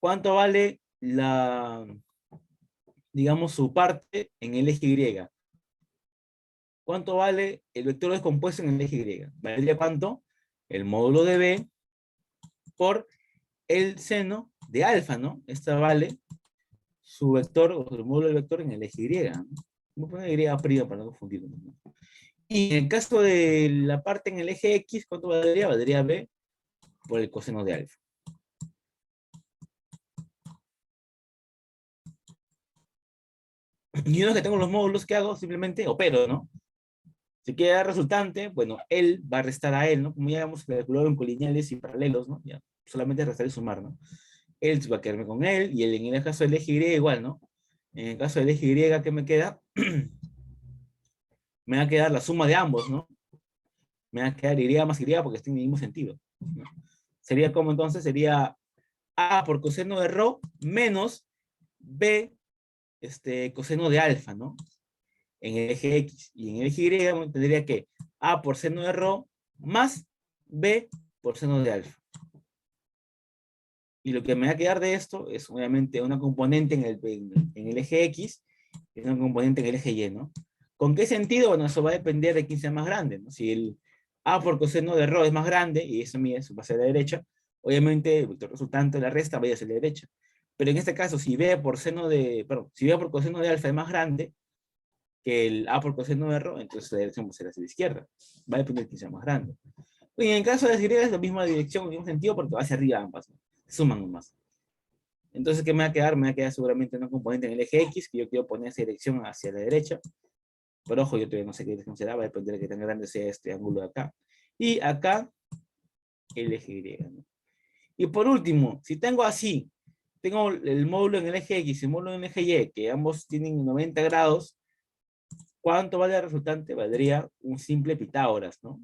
¿cuánto vale digamos, su parte en el eje Y? ¿Cuánto vale el vector descompuesto en el eje Y? ¿Valdría cuánto? El módulo de B por el seno de alfa, ¿no? Esta vale su vector, o el módulo del vector en el eje Y, ¿no? Voy a poner Y' para no confundirlo, ¿no? Y en el caso de la parte en el eje X, ¿cuánto valdría? Valdría B por el coseno de alfa. Y una vez que tengo los módulos, ¿qué hago? Simplemente opero, ¿no? Si queda resultante, bueno, él va a restar a él, ¿no? Como ya hemos calculado en colineales y paralelos, ¿no? Ya, solamente restar y sumar, ¿no? Él va a quedarme con él, y en el caso del eje Y igual, ¿no? En el caso del eje Y, ¿qué me queda? Me va a quedar la suma de ambos, ¿no? Me va a quedar Y más Y porque está en el mismo sentido, ¿no? Sería como entonces, sería A por coseno de Rho menos B coseno de alfa, ¿no? En el eje X. Y en el eje Y tendría que A por seno de Rho más B por seno de alfa. Y lo que me va a quedar de esto es obviamente una componente en el eje X y una componente en el eje Y, ¿no? ¿Con qué sentido? Bueno, eso va a depender de quién sea más grande, ¿no? Si el A por coseno de Rho es más grande, y eso va a ser a la derecha, obviamente el vector resultante de la resta va a ser a la derecha. Pero en este caso, si B por si B por coseno de alfa es más grande que el A por coseno de Rho, entonces la dirección va a ser hacia la izquierda. Va a depender de quién sea más grande. Y en el caso de las Y es la misma dirección, el mismo sentido, porque va hacia arriba ambas, ¿no? Suman más. Entonces, ¿qué me va a quedar? Me va a quedar seguramente una componente en el eje X, que yo quiero poner esa dirección hacia la derecha. Pero ojo, yo todavía no sé qué dirección será, va a depender de qué tan grande sea este ángulo de acá. Y acá, el eje Y, ¿no? Y por último, si tengo así, tengo el módulo en el eje X y el módulo en el eje Y, que ambos tienen 90 grados, ¿cuánto vale el resultante? Valdría un simple Pitágoras, ¿no?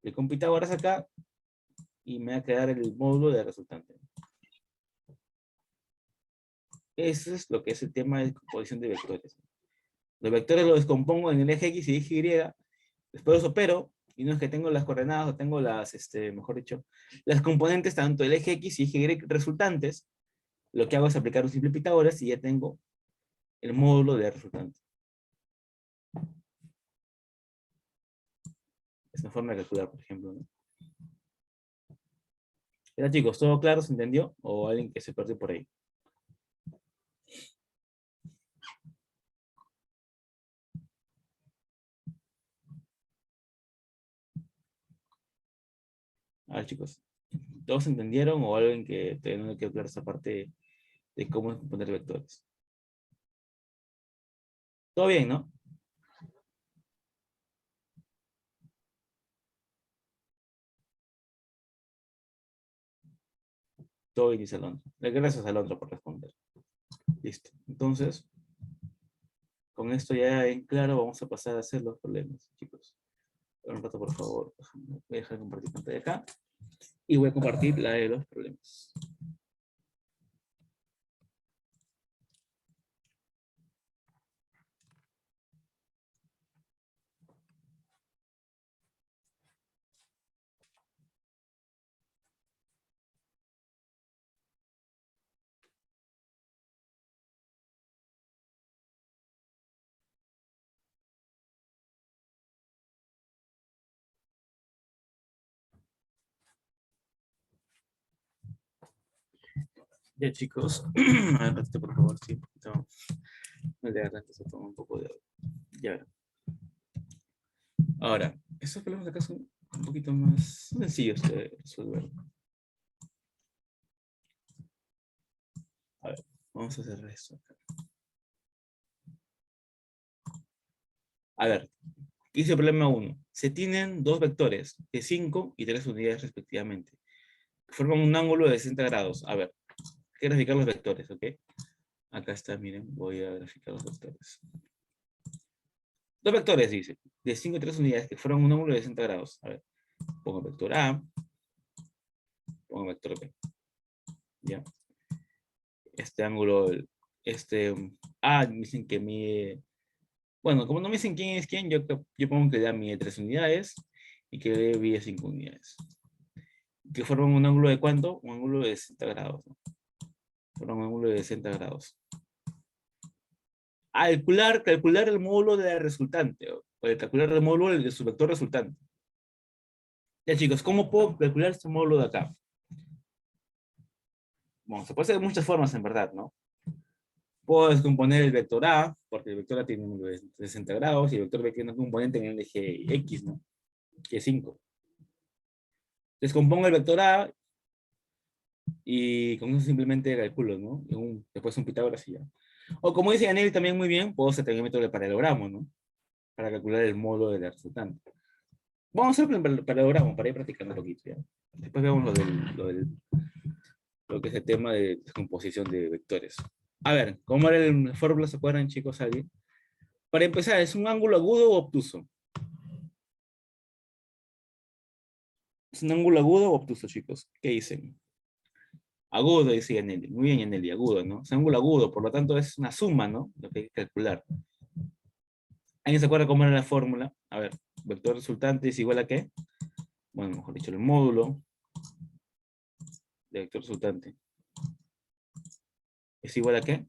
Le con Pitágoras acá, y me va a quedar el módulo del resultante. Eso es lo que es el tema de composición de vectores. Los vectores los descompongo en el eje X y eje Y, después los opero, y no es que tengo las coordenadas o tengo mejor dicho, las componentes tanto del eje X y eje Y resultantes, lo que hago es aplicar un simple Pitágoras y ya tengo el módulo de resultante. Es una forma de calcular, por ejemplo, ¿no? ¿Ya, chicos? ¿Todo claro? ¿Se entendió? ¿O alguien que se perdió por ahí? A ver, chicos. ¿Todos entendieron o alguien que todavía no le quedó clara esa parte de cómo poner vectores? ¿Todo bien, no? Todo bien, dice Alondra. Gracias, Alondra, por responder. Listo. Entonces, con esto ya en claro, vamos a pasar a hacer los problemas, chicos. Un rato, por favor. Voy a dejar de compartir pantalla acá. Y voy a compartir la de los problemas. Ya, chicos. A ver, ratito, por favor. Sí, un poquito. Me de garganta se toma un poco de agua. Ya verán. Ahora, estos problemas de acá son un poquito más sencillos de resolver. A ver, vamos a hacer esto acá. A ver, dice el problema uno. Se tienen dos vectores de 5 y 3 unidades respectivamente. Que forman un ángulo de 60 grados. A ver, hay que graficar los vectores, ¿ok? Acá está, miren, voy a graficar los vectores. Dos vectores, dice, de 5 y 3 unidades que forman un ángulo de 60 grados. A ver, pongo vector A, pongo vector B. ¿Ya? Este ángulo, este A, dicen que mide. Bueno, como no me dicen quién es quién, yo pongo que A mide 3 unidades y que B mide 5 unidades. Que forman un ángulo de ¿cuánto? Un ángulo de 60 grados, ¿no? Forman un ángulo de 60 grados. Calcular el módulo de la resultante, o calcular el módulo de su vector resultante. Ya, chicos, ¿cómo puedo calcular este módulo de acá? Bueno, se puede hacer de muchas formas en verdad, ¿no? Puedo descomponer el vector A, porque el vector A tiene un ángulo de 60 grados y el vector B tiene un componente en el eje X, ¿no? Que es 5. Descompongo el vector A y con eso simplemente calculo, ¿no? Después un Pitágoras y ya. O como dice Daniel también muy bien, puedo hacer también el método de paralelogramo, ¿no? Para calcular el módulo de la resultante. Vamos a hacer el paralelogramo para ir practicando un poquito, ¿ya? Después vemos lo que es el tema de descomposición de vectores. A ver, ¿cómo era la fórmula? ¿Se acuerdan, chicos, alguien? Para empezar, ¿es un ángulo agudo o obtuso? ¿Es un ángulo agudo o obtuso, chicos? ¿Qué dicen? Agudo, dice Yaneli. Muy bien, Yaneli, agudo, ¿no? Es un ángulo agudo, por lo tanto es una suma, ¿no? Lo que hay que calcular. ¿Alguien se acuerda cómo era la fórmula? A ver, vector resultante es igual a ¿qué? Bueno, mejor dicho, el módulo de vector resultante es igual a ¿qué?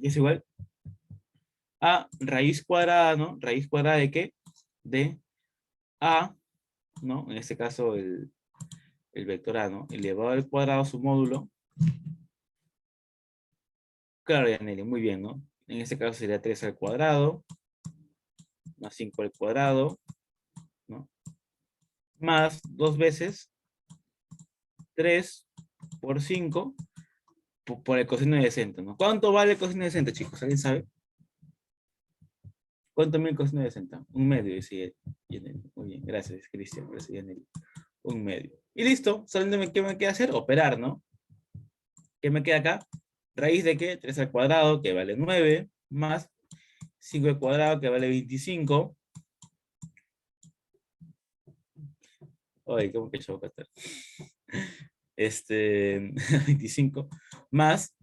Es igual a raíz cuadrada, ¿no? Raíz cuadrada de ¿qué? De A, ¿no? En este caso el vector A, ¿no? Elevado al cuadrado a su módulo. Claro, Yaneli, muy bien, ¿no? En este caso sería 3 al cuadrado, más 5 al cuadrado, ¿no? Más 2 veces 3 por 5 por el coseno de 60, ¿no? ¿Cuánto vale el coseno de 60, chicos? ¿Alguien sabe? ¿Cuánto mide el coseno de 60? Un medio, dice Yaneli. Muy bien, gracias, Cristian, gracias, Yaneli. Un medio. Y listo, solamente ¿qué me queda hacer? Operar, ¿no? ¿Qué me queda acá? ¿Raíz de qué? 3 al cuadrado, que vale 9, más 5 al cuadrado, que vale 25. Ay, ¿cómo que yo voy a estar? 25, más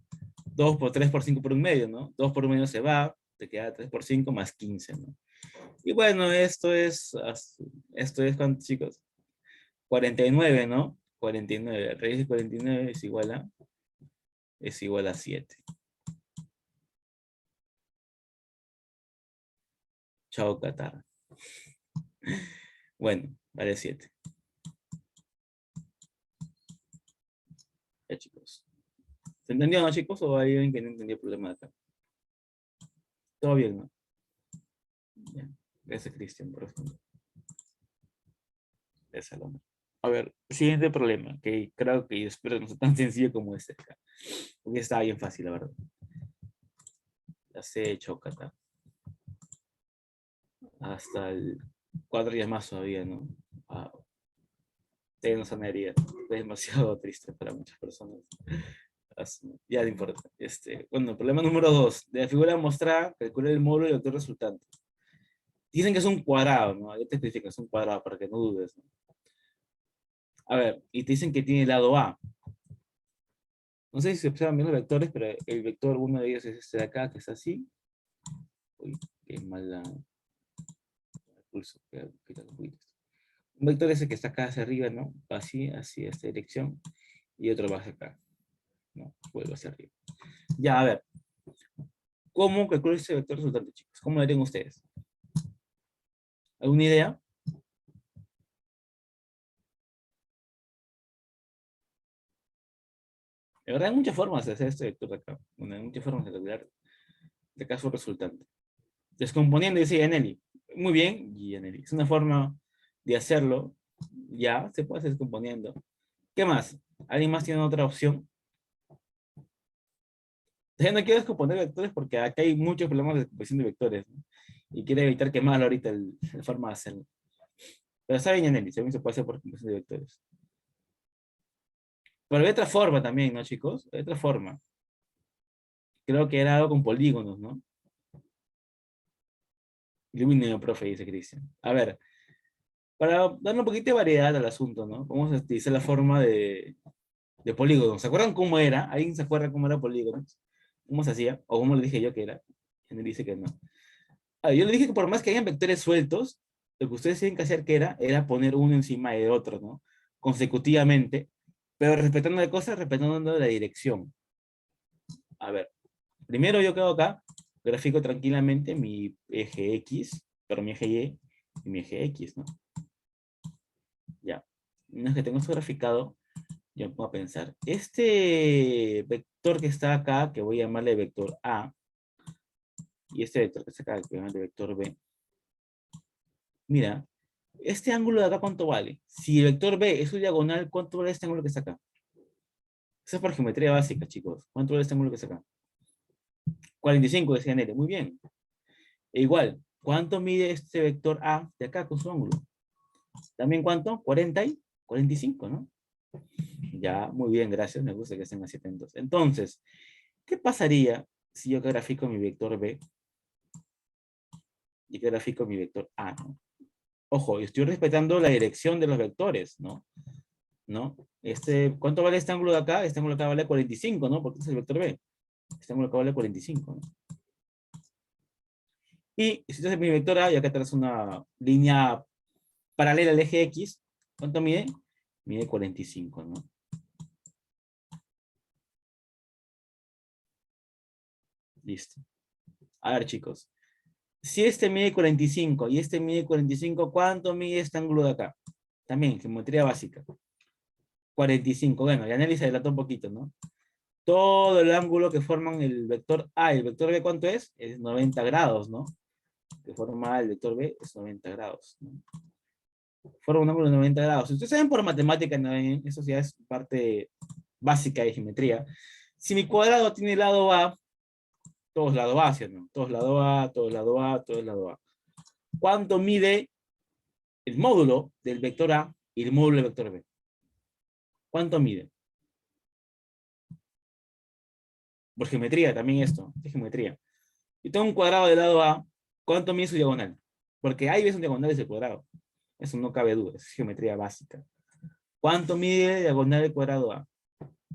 2 por 3 por 5 por un medio, ¿no? 2 por un medio se va, te queda 3 por 5 más 15, ¿no? Y bueno, ¿cuánto, chicos? 49, ¿no? 49, raíz de 49 es igual a 7. Chao, Qatar. Bueno, vale 7. Ya, chicos. ¿Se entendió, no, chicos? ¿O hay alguien que no entendió el problema de acá? Todo bien, ¿no? Ya. Ese Cristian, por ejemplo. Esa lona. A ver, siguiente problema, que creo que espero no sea tan sencillo como este acá. Porque estaba bien fácil, la verdad. Ya sé, chocata. Hasta el 4 días más todavía, ¿no? Ah, no sanaría. Es demasiado triste para muchas personas. Ya no importa. Bueno, problema número 2. De la figura mostrada, calcula el módulo y el resultante. Dicen que es un cuadrado, ¿no? Ya te especifico, es un cuadrado para que no dudes, ¿no? A ver, y te dicen que tiene el lado A. No sé si se observan bien los vectores, pero el vector, uno de ellos es este de acá, que es así. Uy, qué mala pulso. Un vector es el que está acá hacia arriba, ¿no? Así, así, esta dirección. Y otro va hacia acá, ¿no? Vuelvo hacia arriba. Ya, a ver. ¿Cómo calculo ese vector resultante, chicos? ¿Cómo lo harían ustedes? ¿Alguna idea? De verdad, hay muchas formas de hacer este vector de acá. Bueno, hay muchas formas de calcular de caso resultante. Descomponiendo, dice Yaneli. Muy bien, Yaneli. Es una forma de hacerlo. Ya, se puede hacer descomponiendo. ¿Qué más? ¿Alguien más tiene otra opción? Ya no quiero descomponer vectores porque acá hay muchos problemas de descomposición de vectores, ¿no? Y quiero evitar quemar ahorita la forma de hacerlo. Pero saben, Yaneli, también se puede hacer por descomposición de vectores. Pero hay otra forma también, ¿no, chicos? Hay otra forma. Creo que era algo con polígonos, ¿no? Ilumíneme, profe, dice Cristian. A ver, para darle un poquito de variedad al asunto, ¿no? Vamos a utilizar la forma de polígonos. ¿Se acuerdan cómo era? ¿Alguien se acuerda cómo era polígonos? ¿Cómo se hacía? ¿O cómo le dije yo que era? Él dice que no. Yo le dije que por más que hayan vectores sueltos, lo que ustedes tienen que hacer que era poner uno encima de otro, ¿no? Consecutivamente, pero respetando la cosa, respetando la dirección. A ver, primero yo quedo acá, grafico tranquilamente mi eje X, pero mi eje y mi eje X, ¿no? Ya. Una vez que tengo esto graficado, yo me pongo a pensar, este vector que está acá, que voy a llamarle vector A, y este vector que está acá, que voy a llamarle vector B, mira, este ángulo de acá, ¿cuánto vale? Si el vector B es su diagonal, ¿cuánto vale este ángulo que está acá? Eso es por geometría básica, chicos. ¿Cuánto vale este ángulo que está acá? 45, decía Nere. Muy bien. E igual, ¿cuánto mide este vector A de acá con su ángulo? ¿También cuánto? 40 y 45, ¿no? Ya, muy bien, gracias. Me gusta que estén así atentos. Entonces, ¿qué pasaría si yo grafico mi vector B y grafico mi vector A, ¿no? Ojo, estoy respetando la dirección de los vectores, ¿no? ¿No? ¿Cuánto vale este ángulo de acá? Este ángulo de acá vale 45, ¿no? Porque es el vector B. Este ángulo de acá vale 45, ¿no? Y si entonces mi vector A, y acá traes una línea paralela al eje X, ¿cuánto mide? Mide 45, ¿no? Listo. A ver, chicos. Si este mide 45 y este mide 45, ¿cuánto mide este ángulo de acá? También, geometría básica. 45. Bueno, ya se adelantó un poquito, ¿no? Todo el ángulo que forman el vector A y el vector B, ¿cuánto es? Es 90 grados, ¿no? Que forma el vector B es 90 grados, ¿no? Forma un ángulo de 90 grados. Si ustedes saben por matemática, ¿no? Eso ya es parte básica de geometría. Si mi cuadrado tiene lado A, todos lado A, ¿sí o no? Todos lado A, todos lado A, todos lado A. ¿Cuánto mide el módulo del vector A y el módulo del vector B? ¿Cuánto mide? Por geometría también esto, es geometría. Y tengo un cuadrado del lado A, ¿cuánto mide su diagonal? Porque ahí ves un diagonal de ese cuadrado. Eso no cabe duda, es geometría básica. ¿Cuánto mide la diagonal del cuadrado A?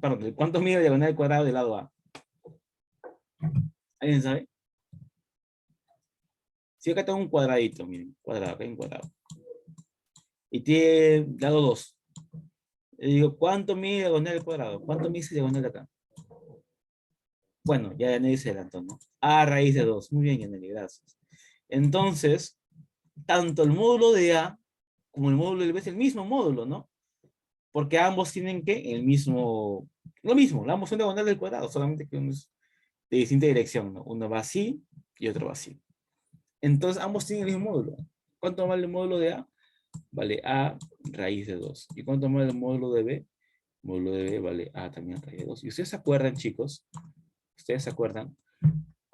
Perdón, ¿cuánto mide la diagonal del cuadrado del lado A? ¿Alguien sabe? Si acá tengo un cuadradito, miren, cuadrado, acá hay un cuadrado. Y tiene lado 2. Le digo, ¿cuánto mide la diagonal del cuadrado? ¿Cuánto mide esa diagonal de acá? Bueno, ya Yaneli se adelantó, ¿no? A raíz de 2. Muy bien, Yaneli, gracias. Entonces, tanto el módulo de A como el módulo de B es el mismo módulo, ¿no? Porque ambos tienen que el mismo, lo mismo, ambos son diagonales del cuadrado, solamente que uno es de distinta dirección, ¿no? Uno va así y otro va así. Entonces ambos tienen el mismo módulo. ¿Cuánto vale el módulo de A? Vale A raíz de 2. ¿Y cuánto vale el módulo de B? El módulo de B vale A también raíz de 2. ¿Y ustedes se acuerdan, chicos? ¿Ustedes se acuerdan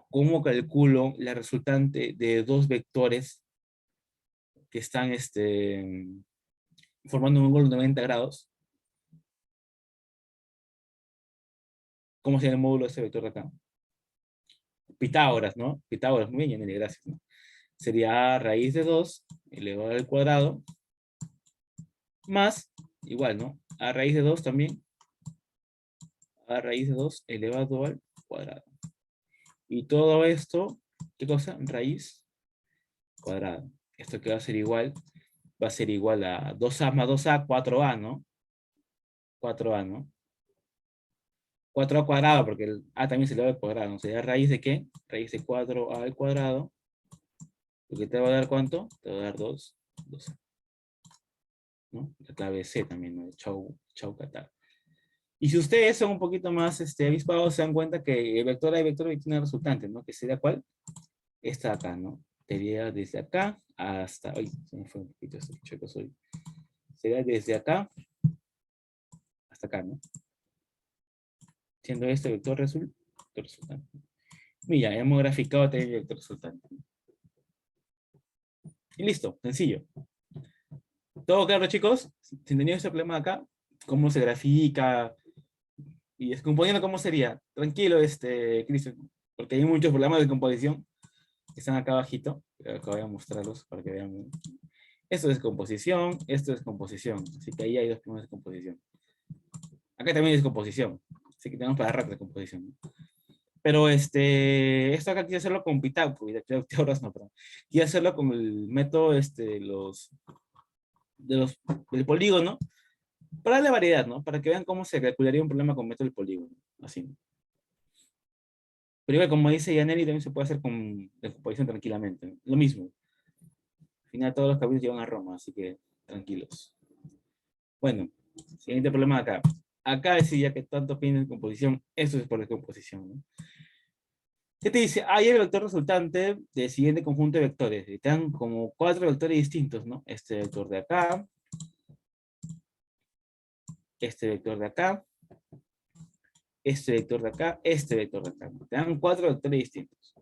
cómo calculo la resultante de dos vectores que están formando un ángulo de 90 grados? ¿Cómo sería el módulo de este vector de acá? Pitágoras, ¿no? Pitágoras, muy bien, Yaneli, gracias, ¿no? Sería A raíz de 2 elevado al cuadrado más, igual, ¿no? A raíz de 2 también, A raíz de 2 elevado al cuadrado. Y todo esto, ¿qué cosa? Raíz cuadrada. Esto que va a ser igual a 2A más 2A, 4A, ¿no? 4A, ¿no? 4A cuadrado, porque el A también se eleva al cuadrado, ¿no? Sería raíz de ¿qué? Raíz de 4A al cuadrado, lo que te va a dar ¿cuánto? Te va a dar 2A, ¿no? La clave C también, ¿no? Chau, chau, Qatar. Y si ustedes son un poquito más avispados, se dan cuenta que el vector A y vector B tiene resultante, ¿no? Que sería ¿cuál? Esta de acá, ¿no? Sería desde acá hasta... Ay, se me fue un poquito esto, chicos, hoy. Sería desde acá hasta acá, ¿no? Siendo este vector resultante. Mira, hemos graficado también el vector resultante. Y listo, sencillo. ¿Todo claro, chicos? Si tenían este problema acá, cómo se grafica y descomponiendo, ¿cómo sería? Tranquilo, Cristian, porque hay muchos problemas de composición que están acá abajito. Acá voy a mostrarlos para que vean. Esto es composición, esto es composición. Así que ahí hay dos problemas de composición. Acá también es composición. Así que tenemos para rato de composición, ¿no? Pero esto acá quiero hacerlo con Pitágoras, no, perdón. Quiero hacerlo con el método del polígono, para darle variedad, ¿no? Para que vean cómo se calcularía un problema con método del polígono. Así. Pero igual, como dice Yaneli, también se puede hacer con descomposición tranquilamente, ¿no? Lo mismo. Al final todos los caminos llevan a Roma, así que tranquilos. Bueno, siguiente problema acá. Acá decía que tanto piden composición, eso es por descomposición, ¿no? ¿Qué te dice? Hay el vector resultante del siguiente conjunto de vectores. Y te dan como 4 vectores distintos, ¿no? Este vector de acá, este vector de acá, este vector de acá, este vector de acá. Te dan 4 vectores distintos.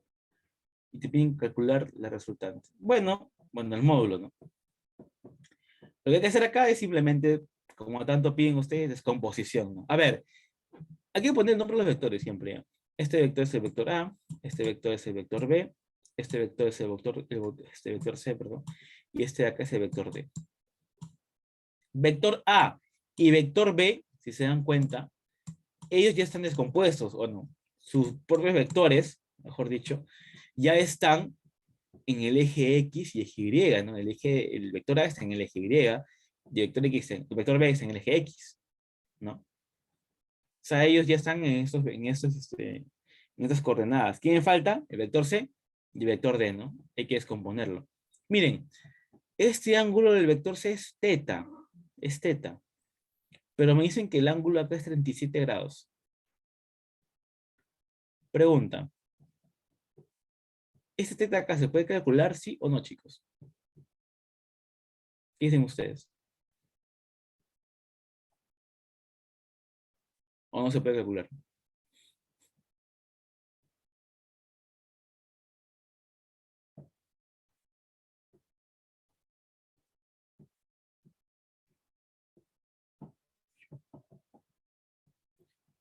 Y te piden calcular la resultante. Bueno, el módulo, ¿no? Lo que hay que hacer acá es simplemente, como tanto piden ustedes, descomposición, ¿no? A ver, hay que poner el nombre de los vectores siempre, ¿ya? Este vector es el vector A, este vector es el vector B, este vector es este vector C, perdón, y este de acá es el vector D. Vector A y vector B, si se dan cuenta, ellos ya están descompuestos, ¿o no? Sus propios vectores, mejor dicho, ya están en el eje X y eje Y, ¿no? El vector A está en el eje Y, y el vector B está en el eje X, ¿no? O sea, ellos ya están en estas coordenadas. ¿Quién falta? El vector C y el vector D, ¿no? Hay que descomponerlo. Miren, este ángulo del vector C es teta, pero me dicen que el ángulo acá es 37 grados. Pregunta, ¿este teta acá se puede calcular, sí o no, chicos? ¿Qué dicen ustedes? ¿O no se puede calcular?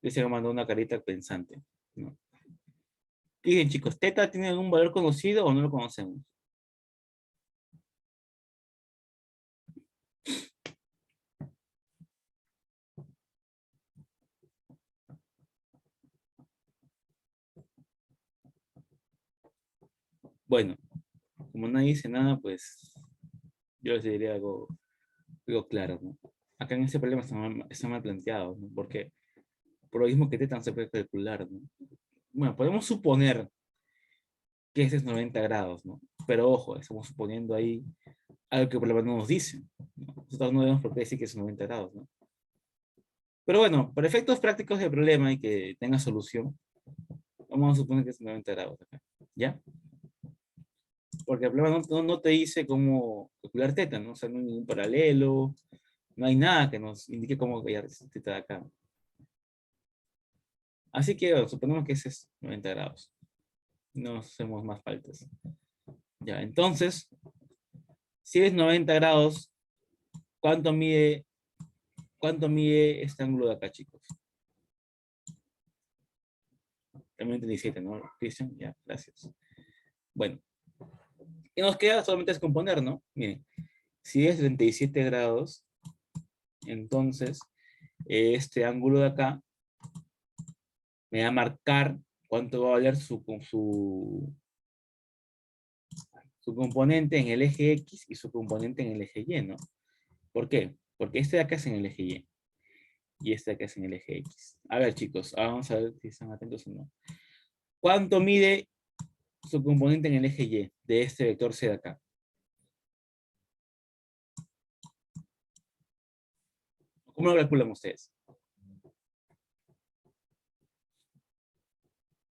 Dice que mandó una carita pensante, ¿no? ¿Qué dicen, chicos? ¿Teta tiene algún valor conocido o no lo conocemos? Bueno, como nadie dice nada, pues yo les diría algo claro, ¿no? Acá en este problema está mal planteado, ¿no? Porque por lo mismo que teta no se puede calcular, ¿no? Bueno, podemos suponer que este es 90 grados, ¿no? Pero ojo, estamos suponiendo ahí algo que el problema no nos dice, ¿no? Nosotros no debemos por qué decir que es 90 grados, ¿no? Pero bueno, para efectos prácticos del problema y que tenga solución, vamos a suponer que es 90 grados acá, ¿ya? Porque el problema no te dice cómo calcular teta, ¿no? O sea, no hay ningún paralelo, no hay nada que nos indique cómo hallar teta de acá. Así que bueno, suponemos que ese es 90 grados. No hacemos más faltas. Ya, entonces, si es 90 grados, ¿cuánto mide este ángulo de acá, chicos? También 37, ¿no? Cristian, ya, gracias. Bueno, y nos queda solamente descomponer, ¿no? Miren, si es 37 grados, entonces este ángulo de acá me va a marcar cuánto va a valer su componente en el eje X y su componente en el eje Y, ¿no? ¿Por qué? Porque este de acá es en el eje Y y este de acá es en el eje X. A ver, chicos, vamos a ver si están atentos o no. ¿Cuánto mide su componente en el eje Y de este vector C de acá? ¿Cómo lo calculan ustedes?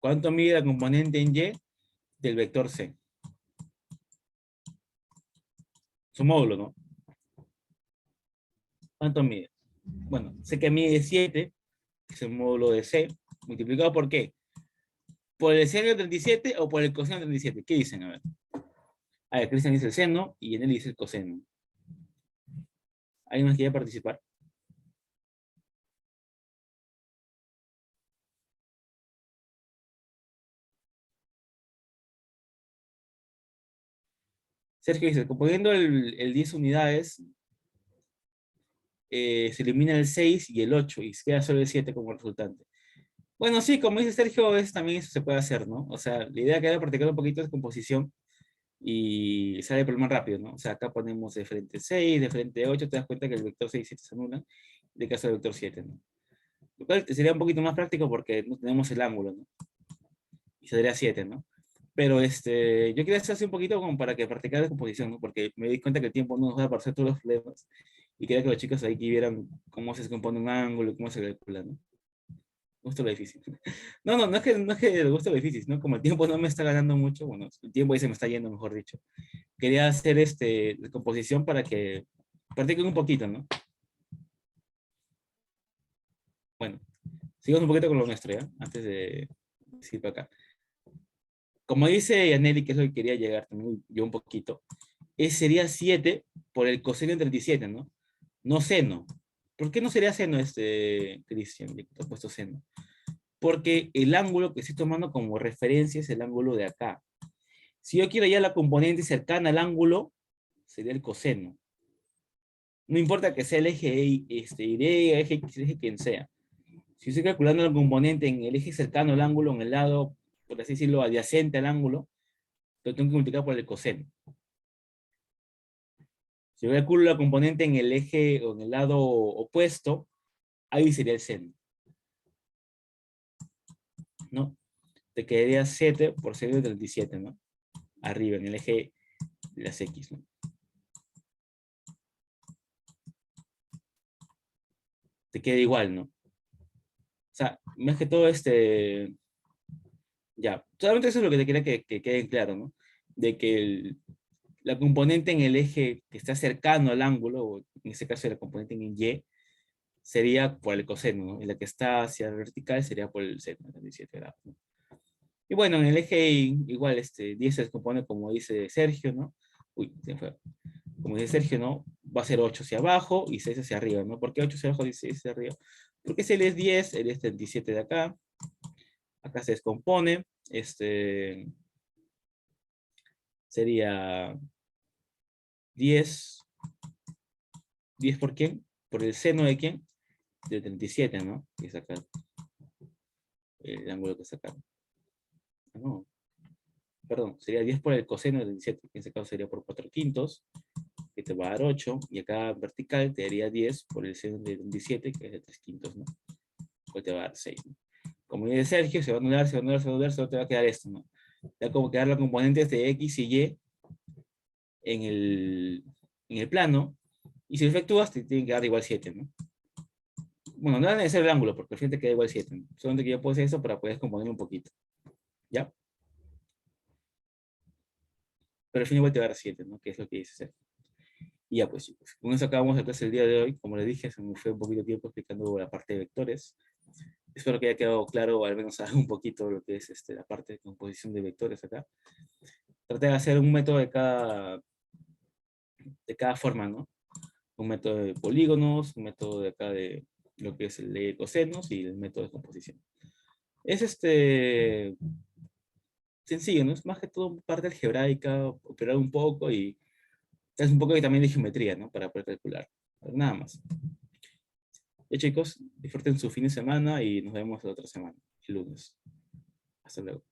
¿Cuánto mide la componente en Y del vector C? Su módulo, ¿no? ¿Cuánto mide? Bueno, sé que mide 7, que es el módulo de C, multiplicado por ¿qué? ¿Por el seno de 37 o por el coseno de 37? ¿Qué dicen? A ver, Cristian dice el seno y en él dice el coseno. ¿Alguien más quiere participar? Sergio dice, componiendo el 10 unidades, se elimina el 6 y el 8 y se queda solo el 7 como resultante. Bueno, sí, como dice Sergio, también eso se puede hacer, ¿no? O sea, la idea que era practicar un poquito de composición y sale el problema rápido, ¿no? O sea, acá ponemos de frente 6, de frente 8, te das cuenta que el vector 6 y 7 se anulan, de caso del vector 7, ¿no? Lo cual sería un poquito más práctico porque no tenemos el ángulo, ¿no? Y saldría 7, ¿no? Pero yo quería hacer así un poquito como para que practicara la composición, ¿no? Porque me di cuenta que el tiempo no nos da para hacer todos los problemas y quería que los chicos ahí que vieran cómo se compone un ángulo, cómo se calcula, ¿no? Me gusta lo difícil. No es que les guste lo difícil, ¿no? Como el tiempo no me está ganando mucho, bueno, el tiempo ahí se me está yendo, mejor dicho. Quería hacer de composición para que practiquen un poquito, ¿no? Bueno, sigamos un poquito con lo nuestro, ¿ya? Antes de seguir para acá. Como dice Yaneli, que es lo que quería llegar también yo un poquito, sería 7 por el coseno de 37, ¿no? No seno. ¿Por qué no sería seno Cristian? Te he puesto seno. Porque el ángulo que estoy tomando como referencia es el ángulo de acá. Si yo quiero ya la componente cercana al ángulo, sería el coseno. No importa que sea el eje Y, eje X, eje quien sea. Si estoy calculando la componente en el eje cercano al ángulo, en el lado, por así decirlo, adyacente al ángulo, lo tengo que multiplicar por el coseno. Si yo calculo la componente en el eje o en el lado opuesto, ahí sería el seno, ¿no? Te quedaría 7 por 6 de 37, ¿no? Arriba, en el eje de las X, ¿no? Te queda igual, ¿no? O sea, más que todo ya, solamente eso es lo que te quería que quede claro, ¿no? De que la componente en el eje que está cercano al ángulo, o en este caso la componente en Y, sería por el coseno, ¿no? Y la que está hacia la vertical sería por el seno, 37 grados, ¿no? Y bueno, en el eje igual 10 se descompone como dice Sergio, ¿no? Uy, se fue. Como dice Sergio, ¿no? Va a ser 8 hacia abajo y 6 hacia arriba, ¿no? ¿Por qué 8 hacia abajo y 6 hacia arriba? Porque si él es 10, él es 37 de acá. Acá se descompone. Sería 10. ¿10 por quién? Por el seno de quién? De 37, ¿no? Que es acá. El ángulo que sacaron. No, perdón, sería 10 por el coseno de 37, que en ese caso sería por 4 quintos, que te va a dar 8, y acá vertical te daría 10 por el seno de 27, que es de 3 quintos, ¿no? Pues te va a dar 6, ¿no? Como dice Sergio, se va a anular, se va a anular, se va a anular, solo te va a quedar esto, ¿no? Te va como quedar la componente de X y Y en el plano, y si lo efectúas, te tiene que dar igual 7, ¿no? Bueno, no es necesario el ángulo, porque al final te queda igual 7, ¿no? Solamente que yo puedo hacer eso para poder componer un poquito, ¿ya? pero al fin igual te va a dar 7, ¿no? Que es lo que dice hacer. Y ya pues chicos, con eso acabamos la clase del día de hoy. Como les dije, se me fue un poquito de tiempo explicando la parte de vectores. Espero que haya quedado claro, o al menos un poquito lo que es la parte de composición de vectores acá. Traté de hacer un método de cada forma, ¿no? Un método de polígonos, un método de acá de lo que es el de cosenos y el método de composición. Es sencillo, ¿no? Es más que todo parte algebraica, operar un poco y es un poco también de geometría, ¿no? Para poder calcular. Pero nada más. Ya chicos, disfruten su fin de semana y nos vemos la otra semana, el lunes. Hasta luego.